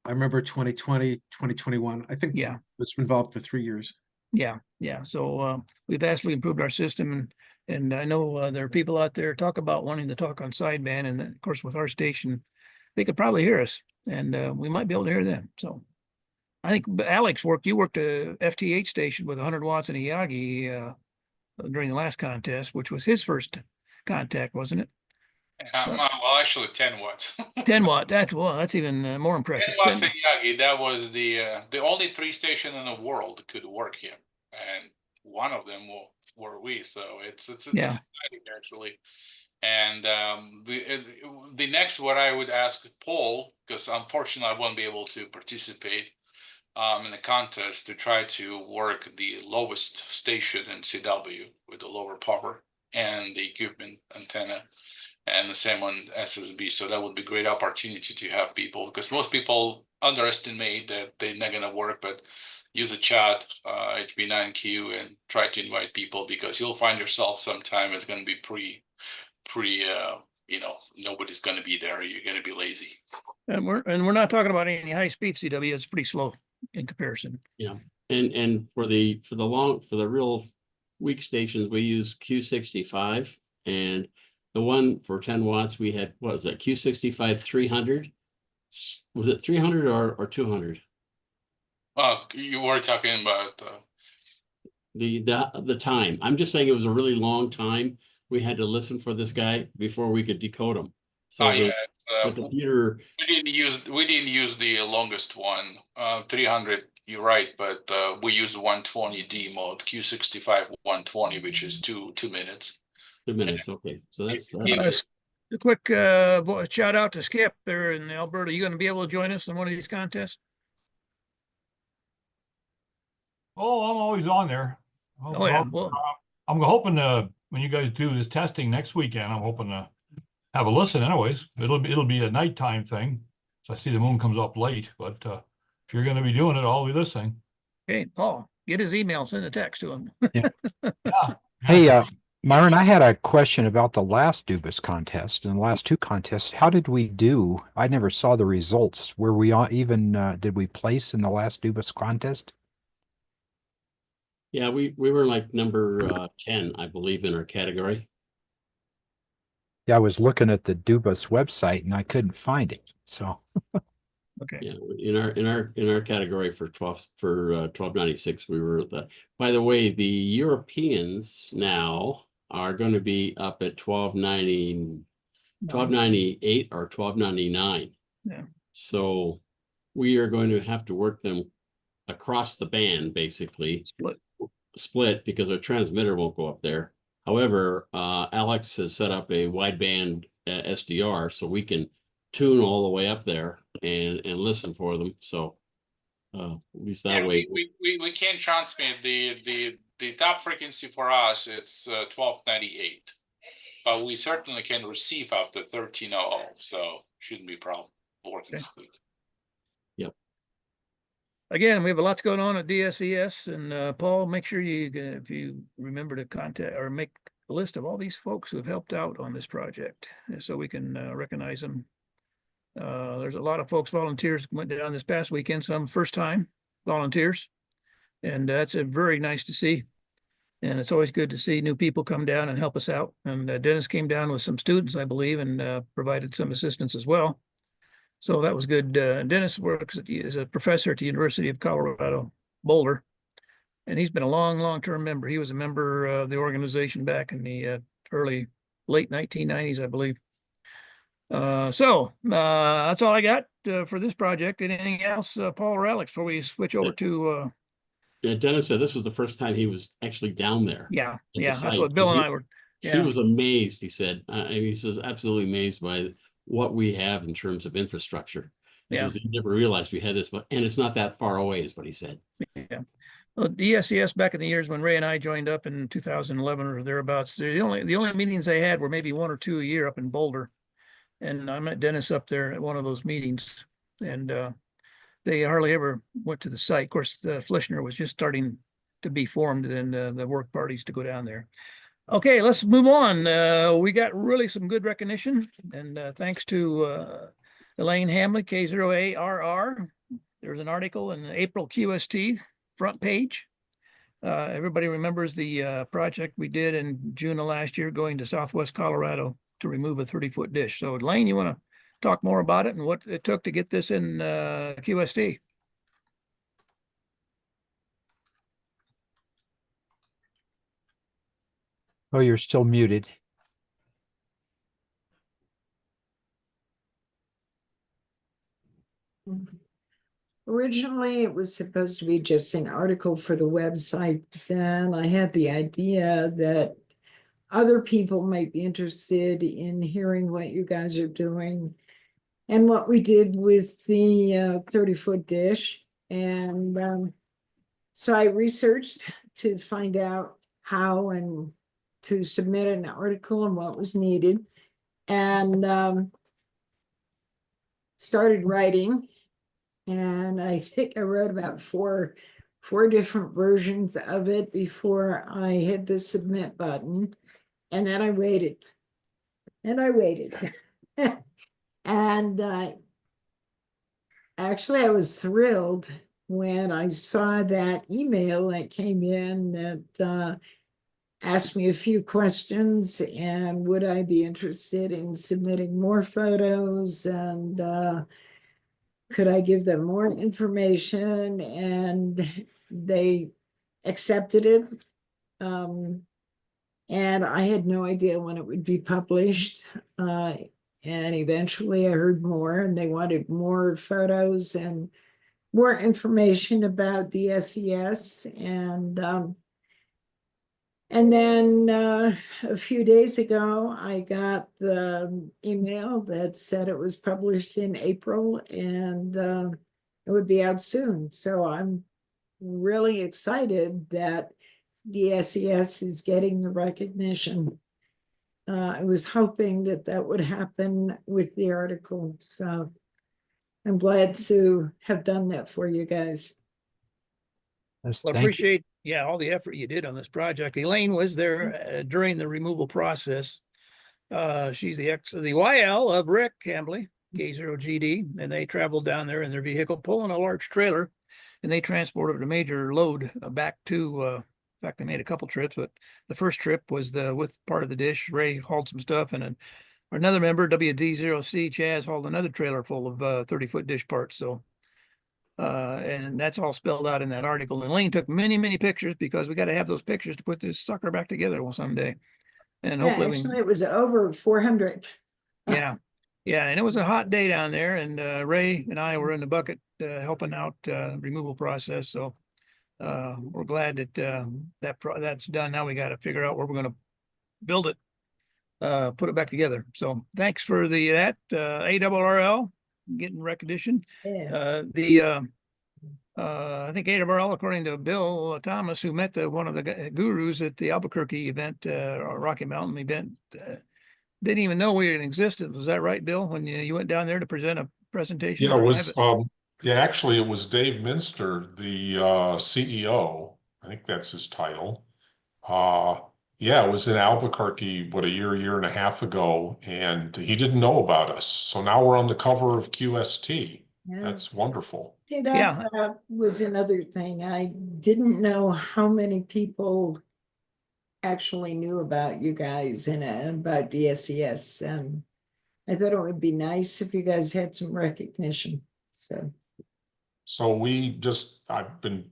I remember 2020, 2021. I think Yeah. it's involved for 3 years. Yeah, yeah. So we vastly improved our system, and I know there are people out there talk about wanting to talk on sideband, and of course with our station, they could probably hear us, and we might be able to hear them. So I think Alex you worked a FT8 station with 100 watts and a Yagi during the last contest, which was his first contact, wasn't it? Well, actually 10 watts. 10 watt. That's even more 10 impressive. watts in Yagi. That was the only 3 station in the world that could work here, and one of them were we. So it's Yeah. exciting actually. And the next, what I would ask Paul, because unfortunately I won't be able to participate in the contest, to try to work the lowest station in CW with the lower power and the equipment antenna, and the same on SSB. So that would be a great opportunity to have people, because most people underestimate that they're not going to work, but use a chat, HB9Q, and try to invite people, because you'll find yourself sometime it's going to be pretty, nobody's going to be there. You're going to be lazy. And we're not talking about any high speed CW. It's pretty slow in comparison. Yeah, and for the real weak stations, we use Q65, and the one for 10 watts we had, what was that, Q65 300? Was it 300 or 200? You were talking about the time. I'm just saying it was a really long time. We had to listen for this guy before we could decode him. So the computer. We didn't use the longest one, 300. You're right, but we used 120D mode, Q65 120, which is 2 minutes. 2 minutes. Okay, so that's a quick shout out to Skip there in Alberta. You going to be able to join us in one of these contests? Oh, I'm always on there. Oh yeah. Well, I'm hoping when you guys do this testing next weekend, I'm hoping to have a listen. Anyways, it'll be a nighttime thing, so I see the moon comes up late. But if you're going to be doing it, I'll be listening. Okay, Paul, get his email, send a text to him. Yeah. Hey, Myron, I had a question about the last Dubas contest and the last 2 contests. How did we do? I never saw the results. Were we even did we place in the last Dubas contest? Yeah, we were like number 10, I believe, in our category. Yeah, I was looking at the Dubas website and I couldn't find it. So okay. Yeah, in our category for 1296, we were by the way, the Europeans now are going to be up at 1298 or 1299. Yeah. So we are going to have to work them across the band, basically split, because our transmitter won't go up there. However, Alex has set up a wideband SDR, so we can tune all the way up there and listen for them. So at least that way we can transmit the top frequency for us. It's 1298, but we certainly can receive up to 1300. So shouldn't be a problem working speed. Yep. Again, we have a lot going on at DSES, and Paul, make sure if you remember to contact or make a list of all these folks who have helped out on this project, so we can recognize them. There's a lot of folks, volunteers, went down this past weekend, some first time volunteers, and that's very nice to see. And it's always good to see new people come down and help us out. And Dennis came down with some students, I believe, and provided some assistance as well. So that was good. Dennis works as a professor at the University of Colorado, Boulder, and he's been a long-term member. He was a member of the organization back in the late 1990s, I believe. So that's all I got for this project. Anything else, Paul or Alex, before we switch over to Dennis said this was the first time he was actually down there. Yeah, the yeah, that's site, what Bill and he- I were, He yeah, was amazed, he said. And he says absolutely amazed by what we have in terms of infrastructure. He Yeah. says he never realized we had this, but and it's not that far away, is what he said. yeah. Well, DSES back in the years when Ray and I joined up in 2011 or thereabouts, the only meetings they had were maybe one or two a year up in Boulder. And I met Dennis up there at one of those meetings, and they hardly ever went to the site. Of course, the Flischner was just starting to be formed, and the work parties to go down there. Okay, let's move on. We got really some good recognition, and thanks to Elaine Hamley, K0ARR. There's an article in April QST front page. Everybody remembers the project we did in June of last year going to Southwest Colorado to remove a 30-foot dish. So Elaine, you want to talk more about it and what it took to get this in QST? Oh, you're still muted. Originally, it was supposed to be just an article for the website. Then I had the idea that other people might be interested in hearing what you guys are doing and what we did with the 30-foot dish. And so I researched to find out how and to submit an article and what was needed, and started writing. And I think I wrote about four different versions of it before I hit the submit button. And then I waited. And I waited. And actually, I was thrilled when I saw that email that came in that asked me a few questions and would I be interested in submitting more photos, and could I give them more information, and they accepted it. And I had no idea when it would be published. And eventually I heard more, and they wanted more photos and more information about DSES. And then a few days ago, I got the email that said it was published in April, and it would be out soon. So I'm really excited that DSES is getting the recognition. I was hoping that that would happen with the article. So I'm glad to have done that for you guys. Yes, Well, I thank you. appreciate, yeah, all the effort you did on this project. Elaine was there during the removal process. She's the ex of the YL of Rick Hambley, K0GD, and they traveled down there in their vehicle pulling a large trailer, and they transported a major load back to, in fact, they made a couple trips, but the first trip was with part of the dish. Ray hauled some stuff, and another member, WD0C, Chaz, hauled another trailer full of 30-foot dish parts. So and that's all spelled out in that article. And Elaine took many, many pictures because we got to have those pictures to put this sucker back together someday. And hopefully actually, it was over 400. Yeah. Yeah. And it was a hot day down there. And Ray and I were in the bucket helping out removal process. So we're glad that that's done. Now we got to figure out where we're going to build it, put it back together. So thanks for that ARRL getting recognition. Yeah. I think ARRL, according to Bill Thomas, who met one of the gurus at the Albuquerque event, or Rocky Mountain event, didn't even know we existed. Was that right, Bill, when you went down there to present a presentation? Yeah, it was, yeah, actually it was Dave Minster, the CEO. I think that's his title. Yeah, it was in Albuquerque, a year and a half ago, and he didn't know about us. So now we're on the cover of QST. Yeah. That's wonderful. See, that was another thing. I didn't know how many people actually knew about you guys and about DSES. And I thought it would be nice if you guys had some recognition. So I've been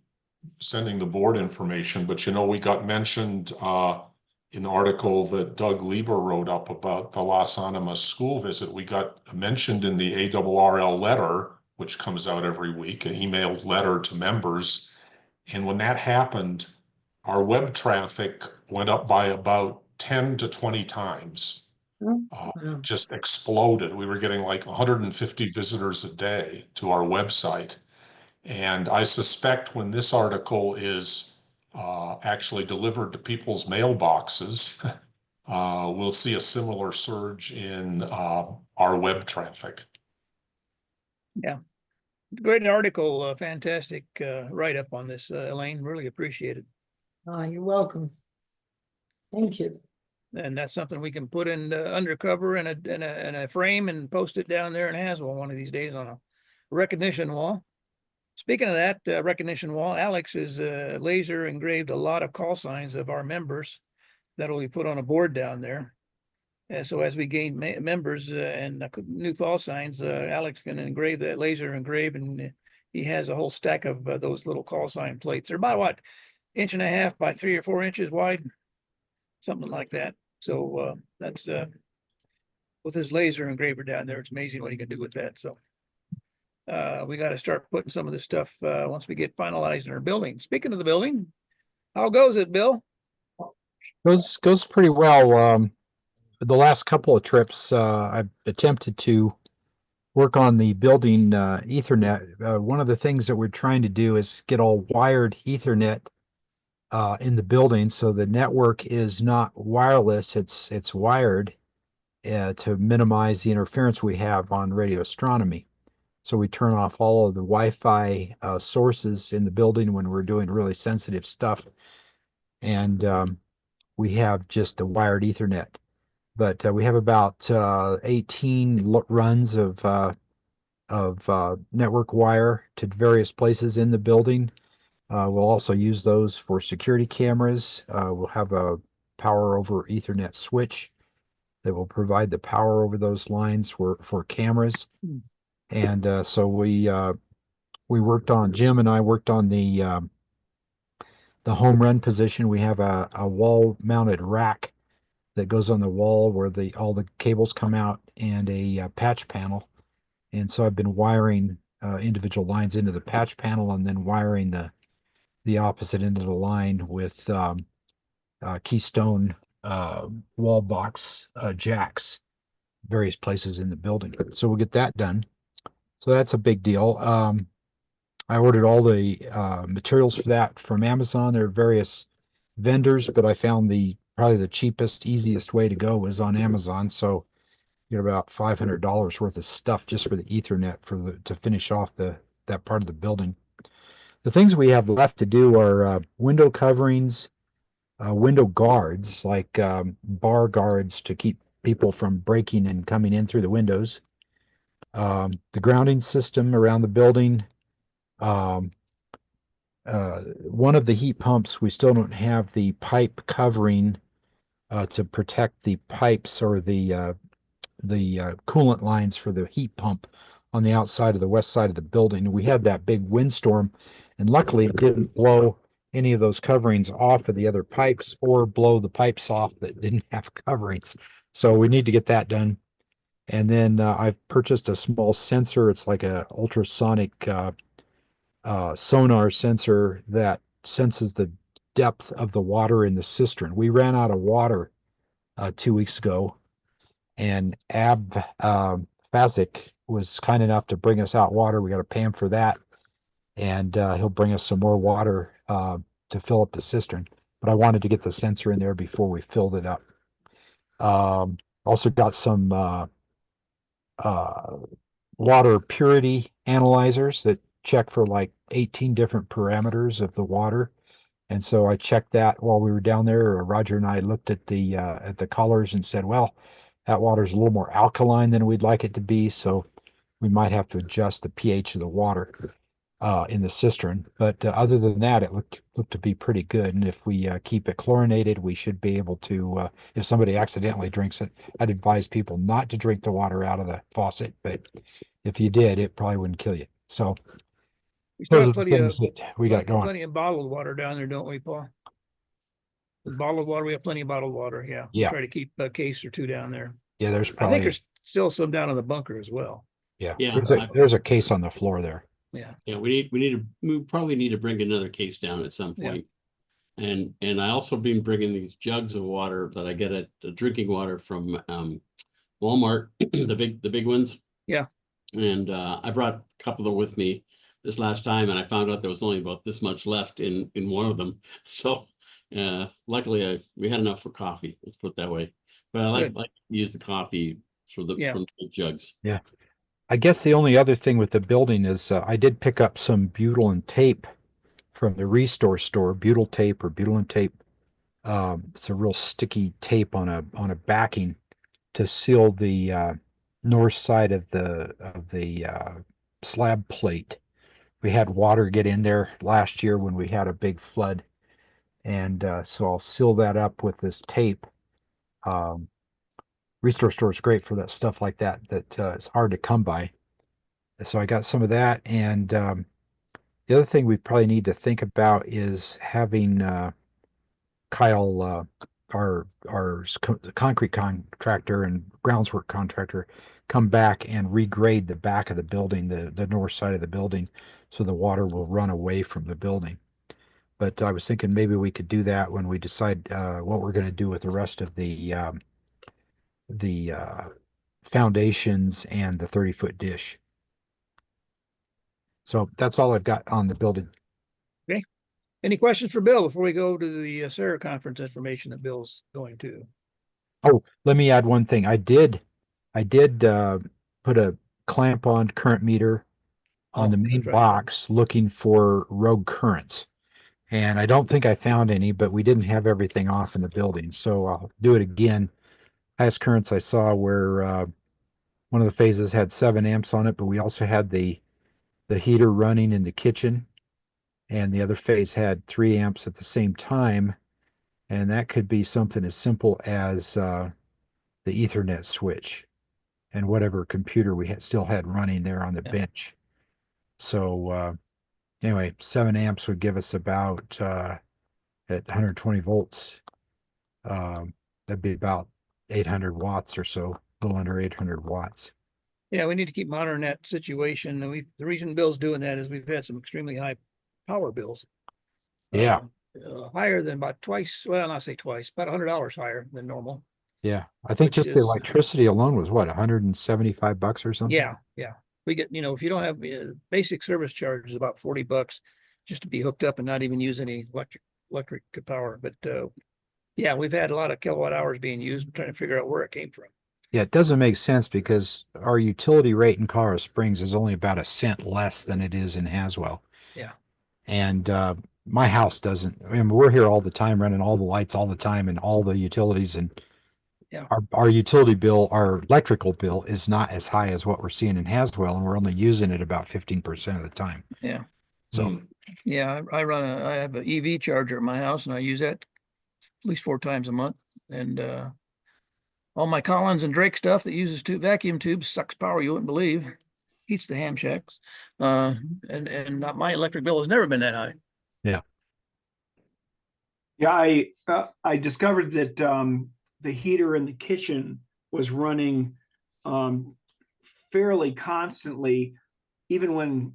sending the board information, but we got mentioned in the article that Doug Lieber wrote up about the Las Animas school visit. We got mentioned in the ARRL letter, which comes out every week, an emailed letter to members. And when that happened, our web traffic went up by about 10 to 20 times. Wow. Just exploded. We were getting like 150 visitors a day to our website. And I suspect when this article is actually delivered to people's mailboxes, we'll see a similar surge in our web traffic. Yeah. Great article, fantastic write-up on this, Elaine. Really appreciate it. You're welcome. Thank you. And that's something we can put in undercover in a frame and post it down there in Haswell one of these days on a recognition wall. Speaking of that recognition wall, Alex has laser engraved a lot of call signs of our members that'll be put on a board down there. And so as we gain members and new call signs, Alex can engrave that, laser engrave, and he has a whole stack of those little call sign plates. They're about what, 1.5 by 3 or 4 inches wide, something like that. So that's with his laser engraver down there, it's amazing what he can do with that. So we got to start putting some of this stuff once we get finalized in our building. Speaking of the building, how goes it, Bill? Goes pretty well. The last couple of trips, I've attempted to work on the building Ethernet. One of the things that we're trying to do is get all wired Ethernet in the building, so the network is not wireless; it's wired to minimize the interference we have on radio astronomy. So we turn off all of the Wi-Fi sources in the building when we're doing really sensitive stuff, and we have just the wired Ethernet. But we have about 18 runs of network wire to various places in the building. We'll also use those for security cameras. We'll have a power over Ethernet switch that will provide the power over those lines for cameras. And so we worked on, Jim and I worked on the home run position. We have a wall mounted rack that goes on the wall where all the cables come out, and a patch panel. And so I've been wiring individual lines into the patch panel, and then wiring the opposite end of the line with Keystone wall box jacks, various places in the building. So we'll get that done. So that's a big deal. I ordered all the materials for that from Amazon. There are various vendors, but I found probably the cheapest, easiest way to go was on Amazon. So you get about $500 worth of stuff just for the Ethernet to finish off that part of the building. The things we have left to do are window coverings, window guards, like bar guards to keep people from breaking and coming in through the windows. The grounding system around the building. One of the heat pumps, we still don't have the pipe covering to protect the pipes or the coolant lines for the heat pump on the outside of the west side of the building. We had that big windstorm, and luckily it didn't blow any of those coverings off of the other pipes or blow the pipes off that didn't have coverings. So we need to get that done. And then I've purchased a small sensor. It's like a ultrasonic sonar sensor that senses the depth of the water in the cistern. We ran out of water 2 weeks ago, and Fazik was kind enough to bring us out water. We got to pay him for that, and he'll bring us some more water to fill up the cistern. But I wanted to get the sensor in there before we filled it up. Also got some water purity analyzers that check for like 18 different parameters of the water. And so I checked that while we were down there. Roger and I looked at the colors and said, well, that water's a little more alkaline than we'd like it to be, so we might have to adjust the pH of the water in the cistern. But other than that, it looked to be pretty good. And if we keep it chlorinated, we should be able to, if somebody accidentally drinks it, I'd advise people not to drink the water out of the faucet, but if you did, it probably wouldn't kill you. So We still those have are the things that we got going. plenty of bottled water down there, don't we, Paul? Bottled water, we have plenty of bottled water. Yeah. Yeah. Try to keep a case or two down there. Yeah, there's I think probably, there's still some down in the bunker as well. yeah, Yeah, there's a case on the floor there. Yeah. Yeah, we probably need to bring another case down at some Yeah. point. And I also been bringing these jugs of water that I get at the drinking water from Walmart, the big ones. Yeah. And I brought a couple of them with me this last time, and I found out there was only about this much left in one of them. So luckily we had enough for coffee, let's put it that way. But I Good. like to use the coffee Yeah. from the jugs. Yeah. I guess the only other thing with the building is I did pick up some butyl and tape from the Restore store, butyl tape or butyl and tape. It's a real sticky tape on a backing to seal the north side of the slab plate. We had water get in there last year when we had a big flood, and so I'll seal that up with this tape. Restore store is great for that stuff like that. It's hard to come by. So I got some of that, and the other thing we probably need to think about is having Kyle, concrete contractor and groundswork contractor, come back and regrade the back of the building, the north side of the building, so the water will run away from the building. But I was thinking maybe we could do that when we decide what we're going to do with the rest of the foundations and the 30-foot dish. So that's all I've got on the building. Okay. Any questions for Bill before we go to the Sarah conference information that Bill's going to? Oh, let me add one thing. I did put a clamp on current meter on Oh, the main that's right. box looking for rogue currents. And I don't think I found any, but we didn't have everything off in the building. So I'll do it again. Highest currents I saw where one of the phases had 7 amps on it, but we also had the heater running in the kitchen, and the other phase had 3 amps at the same time. And that could be something as simple as the Ethernet switch and whatever computer we still had running there on the bench. So anyway, 7 amps would give us about at 120 volts. That'd be about 800 watts or so, a little under 800 watts. Yeah, we need to keep monitoring that situation. And the reason Bill's doing that is we've had some extremely high power bills. Yeah. Higher than about twice, well, not say twice, about $100 higher than normal. Yeah. I think Which just the is- electricity alone was what, $175 or something? Yeah, yeah. We get, if you don't have basic service charge is about $40 just to be hooked up and not even use any electric power. But yeah, we've had a lot of kilowatt hours being used. I'm trying to figure out where it came from. Yeah, it doesn't make sense because our utility rate in Colorado Springs is only about a cent less than it is in Haswell. Yeah. And my house doesn't. I mean, we're here all the time, running all the lights all the time and all the utilities. And yeah, our utility bill, our electrical bill is not as high as what we're seeing in Haswell, and we're only using it about 15% of the time. Yeah. So yeah, I have an EV charger at my house, and I use that at least 4 times a month. And all my Collins and Drake stuff that uses vacuum tubes sucks power you wouldn't believe. Heats the ham shacks. And my electric bill has never been that high. Yeah. Yeah, I discovered that the heater in the kitchen was running fairly constantly, even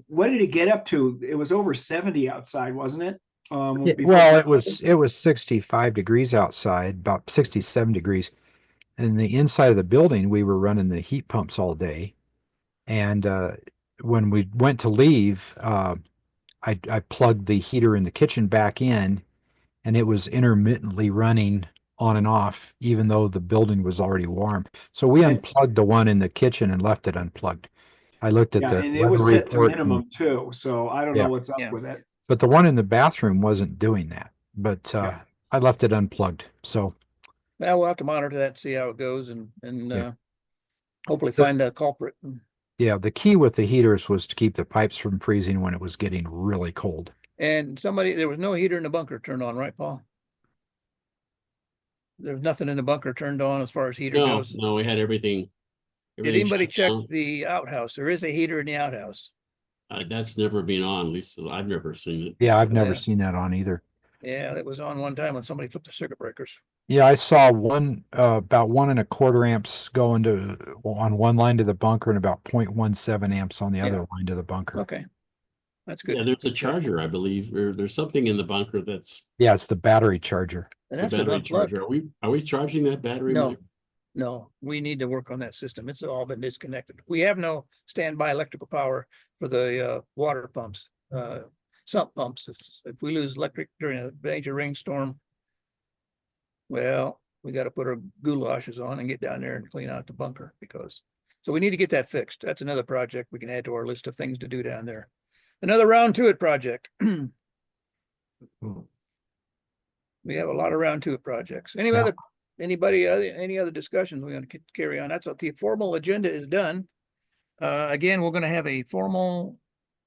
what did it get up to? It was over 70 outside, wasn't it? Well, it was 65 degrees outside, about 67 degrees. And the inside of the building, we were running the heat pumps all day. And when we went to leave, I plugged the heater in the kitchen back in, and it was intermittently running on and off, even though the building was already warm. So we unplugged the one in the kitchen and left it unplugged. I looked at the and it was set to report minimum too, so I don't know what's up with it. But the one in the bathroom wasn't doing that. But I left it unplugged. So well, we'll have to monitor that, see how it goes, and hopefully find a culprit. Yeah, the key with the heaters was to keep the pipes from freezing when it was getting really cold. And there was no heater in the bunker turned on, right, Paul? There was nothing in the bunker turned on as far as heater goes. No, we had everything. Did anybody shut check down. the outhouse? There is a heater in the outhouse. That's never been on, at least I've never seen it. Yeah, I've never seen that on either. Yeah, that was on one time when somebody flipped the circuit breakers. Yeah, I saw one about 1.25 amps going to on one line to the bunker and about 0.17 amps on the Yeah. other line to the bunker. Okay. That's good. Yeah, there's a Good stuff. charger, I believe, or there's something in the bunker that's Yeah, it's the battery charger. And the that's been battery unplugged. charger. Are we charging that battery, No. Mike? No, we need to work on that system. It's all been disconnected. We have no standby electrical power for the water pumps, sump pumps. If we lose electric during a major rainstorm, well, we got to put our goulashes on and get down there and clean out the bunker so we need to get that fixed. That's another project we can add to our list of things to do down there. Another round to it project. We have a lot of round to it projects. Any other discussions we want to carry on? That's what the formal agenda is done. Again, we're going to have a formal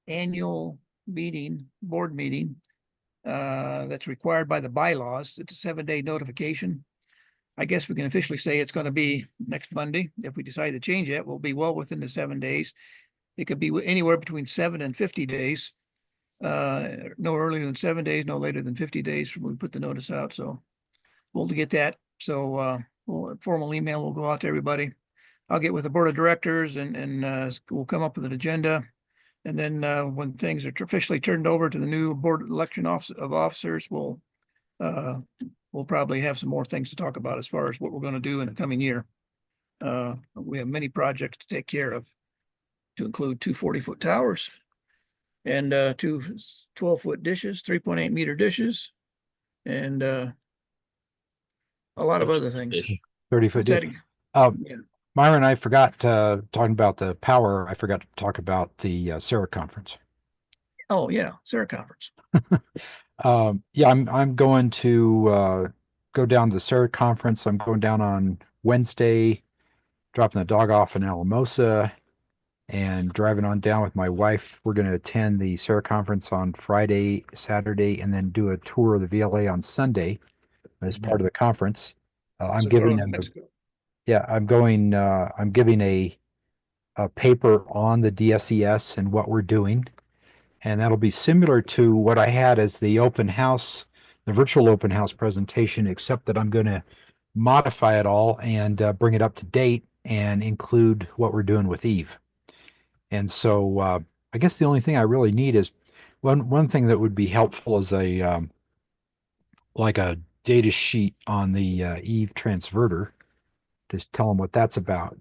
annual meeting, board meeting. That's required by the bylaws. It's a 7-day notification. I guess we can officially say it's going to be next Monday. If we decide to change it, we'll be well within the 7 days. It could be anywhere between 7 and 50 days. No earlier than 7 days, no later than 50 days from when we put the notice out. So we'll get that. So a formal email will go out to everybody. I'll get with the board of directors and we'll come up with an agenda. And then when things are officially turned over to the new board election of officers, we'll probably have some more things to talk about as far as what we're going to do in the coming year. We have many projects to take care of, to include 2 40-foot towers and 2 12-foot dishes, 3.8 meter dishes, and a lot of other things. 30-foot What's that? dish. Yeah. Myron, I forgot talking about the power. I forgot to talk about the Sarah conference. Oh yeah, Sarah conference. Yeah, I'm going to go down to the Sarah conference. I'm going down on Wednesday, dropping the dog off in Alamosa, and driving on down with my wife. We're going to attend the Sarah conference on Friday, Saturday, and then do a tour of the VLA on Sunday as part of the conference. I'm Socorro, giving New them Mexico. Yeah, I'm giving a paper on the DSES and what we're doing. And that'll be similar to what I had as the open house, the virtual open house presentation, except that I'm going to modify it all and bring it up to date and include what we're doing with Eve. And so I guess the only thing I really need is one thing that would be helpful is a like a data sheet on the Eve transverter. Just tell them what that's about.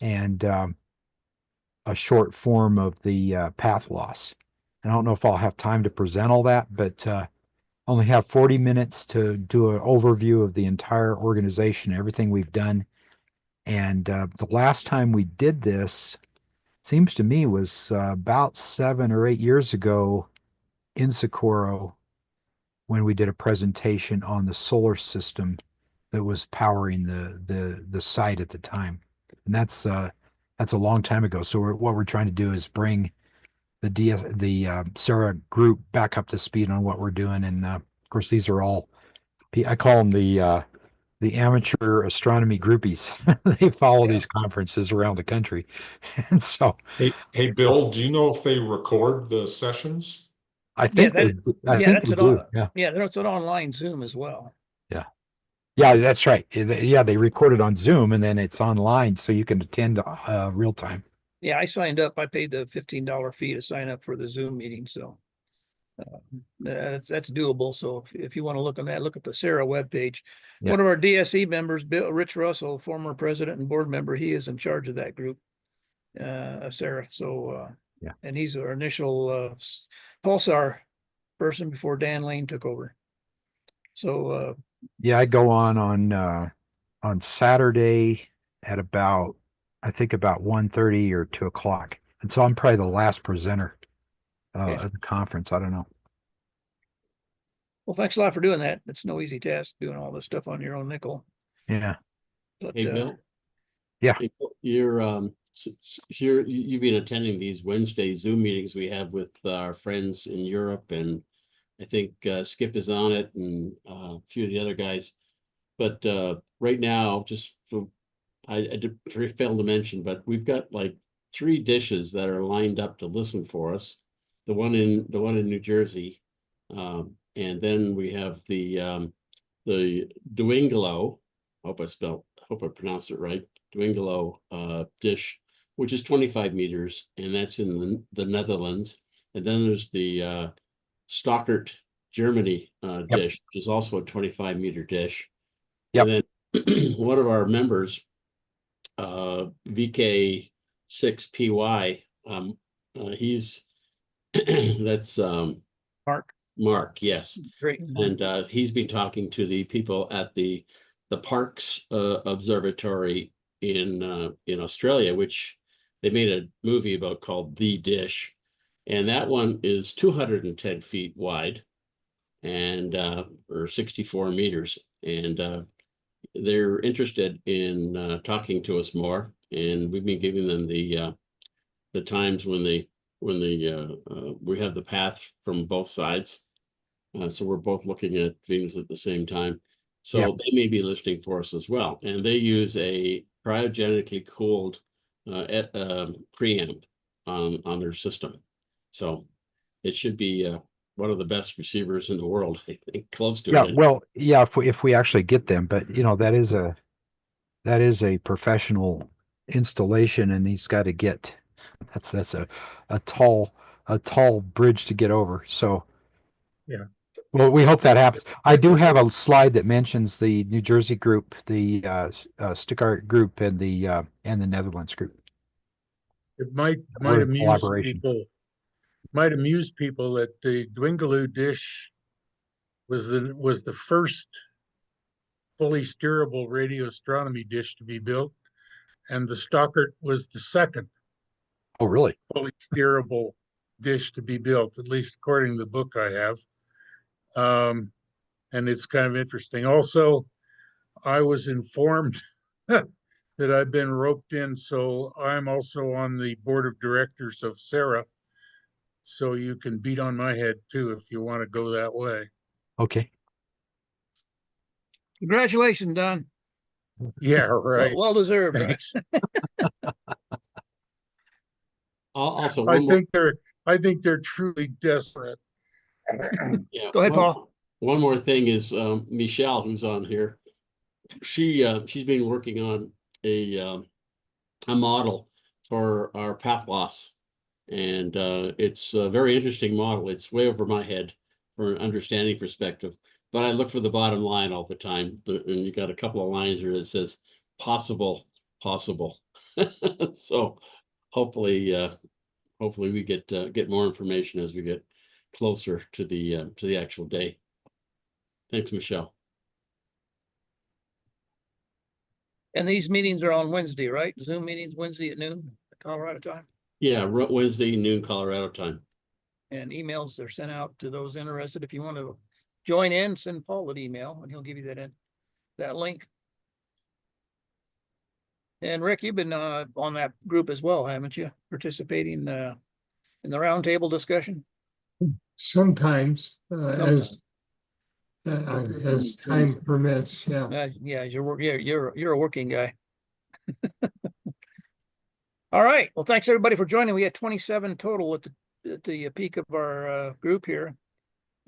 And a short form of the path loss. And I don't know if I'll have time to present all that, but only have 40 minutes to do an overview of the entire organization, everything we've done. And the last time we did this, seems to me, was about 7 or 8 years ago in Socorro when we did a presentation on the solar system that was powering the site at the time. And that's a long time ago. So what we're trying to do is bring the Sarah group back up to speed on what we're doing. And of course, these are all, I call them the amateur astronomy groupies. They follow these conferences around the country. And so, Hey, Bill, do you know if they record the sessions? I think they do. Yeah, there's an online Zoom as well. Yeah. Yeah, that's right. Yeah, they record it on Zoom and then it's online so you can attend real time. Yeah, I signed up. I paid the $15 fee to sign up for the Zoom meeting. So that's doable. So if you want to look on that, look at the Sarah webpage. Yeah. One of our DSE members, Rich Russell, former president and board member, he is in charge of that group of Sarah. So yeah, and he's our initial Pulsar person before Dan Lane took over. So yeah, I go on Saturday at about, I think about 1:30 or 2 o'clock. And so I'm probably the last presenter at the conference. I don't know. Well, thanks a lot for doing that. It's no easy task doing all this stuff on your own nickel. Yeah. But, Hey, Bill. Yeah. Hey, you've been attending these Wednesday Zoom meetings we have with our friends in Europe, and I think Skip is on it and a few of the other guys. But right now, I failed to mention, but we've got like 3 dishes that are lined up to listen for us. The one in New Jersey, and then we have the the Duinglo, hope I pronounced it right, Duinglo dish, which is 25 meters, and that's in the Netherlands. And then there's the Stockert, Germany dish, which is also a 25-meter dish. Yep. And then one of our members, VK6PY, he's that's Mark, yes. Great. And he's been talking to the people at the Parks Observatory in Australia, which they made a movie about called The Dish. And that one is 210 feet wide and or 64 meters. And they're interested in talking to us more. And we've been giving them the times when we have the path from both sides. So we're both looking at Venus at the same time. So they may be listening for us as well. And they use a cryogenically cooled preamp on their system. So it should be one of the best receivers in the world, I think, close to it. Well, yeah, if we actually get them, but that is a professional installation, and he's got to get that's a tall bridge to get over. So Yeah. Well, we hope that happens. I do have a slide that mentions the New Jersey group, the Stuttgart group, and the Netherlands group. It might We're in amuse collaboration. people. Might amuse people that the Dwingaloo dish was the first fully steerable radio astronomy dish to be built, and the Stockert was the second Oh, really? fully steerable dish to be built, at least according to the book I have. And it's kind of interesting. Also, I was informed that I've been roped in, so I'm also on the board of directors of Sarah. So you can beat on my head too if you want to go that way. Okay. Congratulations, Don. Yeah, right. Well deserved. Thanks. Also, I think they're truly desperate. Yeah, Go ahead, Paul. One more thing is Michelle, who's on here. She's been working on a model for our path loss, and it's a very interesting model. It's way over my head from an understanding perspective, but I look for the bottom line all the time. And you got a couple of lines there that says possible. So hopefully we get more information as we get closer to the actual day. Thanks, Michelle. And these meetings are on Wednesday, right? Zoom meetings Wednesday at noon, Colorado time. Yeah, Wednesday noon Colorado time. And emails are sent out to those interested. If you want to join in, send Paul an email and he'll give you that link. And Rick, you've been on that group as well, haven't you? Participating in the roundtable discussion. Sometimes, as time permits, yeah. Yeah, you're a working guy. All right. Well, thanks everybody for joining. We had 27 total at the peak of our group here,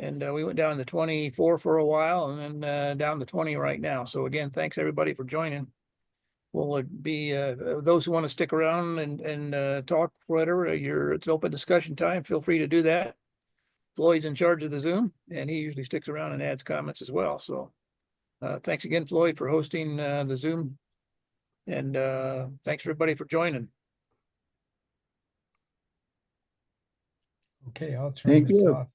and we went down to 24 for a while, and then down to 20 right now. So again, thanks everybody for joining. Will be those who want to stick around and talk, whatever. It's open discussion time. Feel free to do that. Floyd's in charge of the Zoom, and he usually sticks around and adds comments as well. So thanks again, Floyd, for hosting the Zoom. And thanks everybody for joining. Okay, I'll turn this off.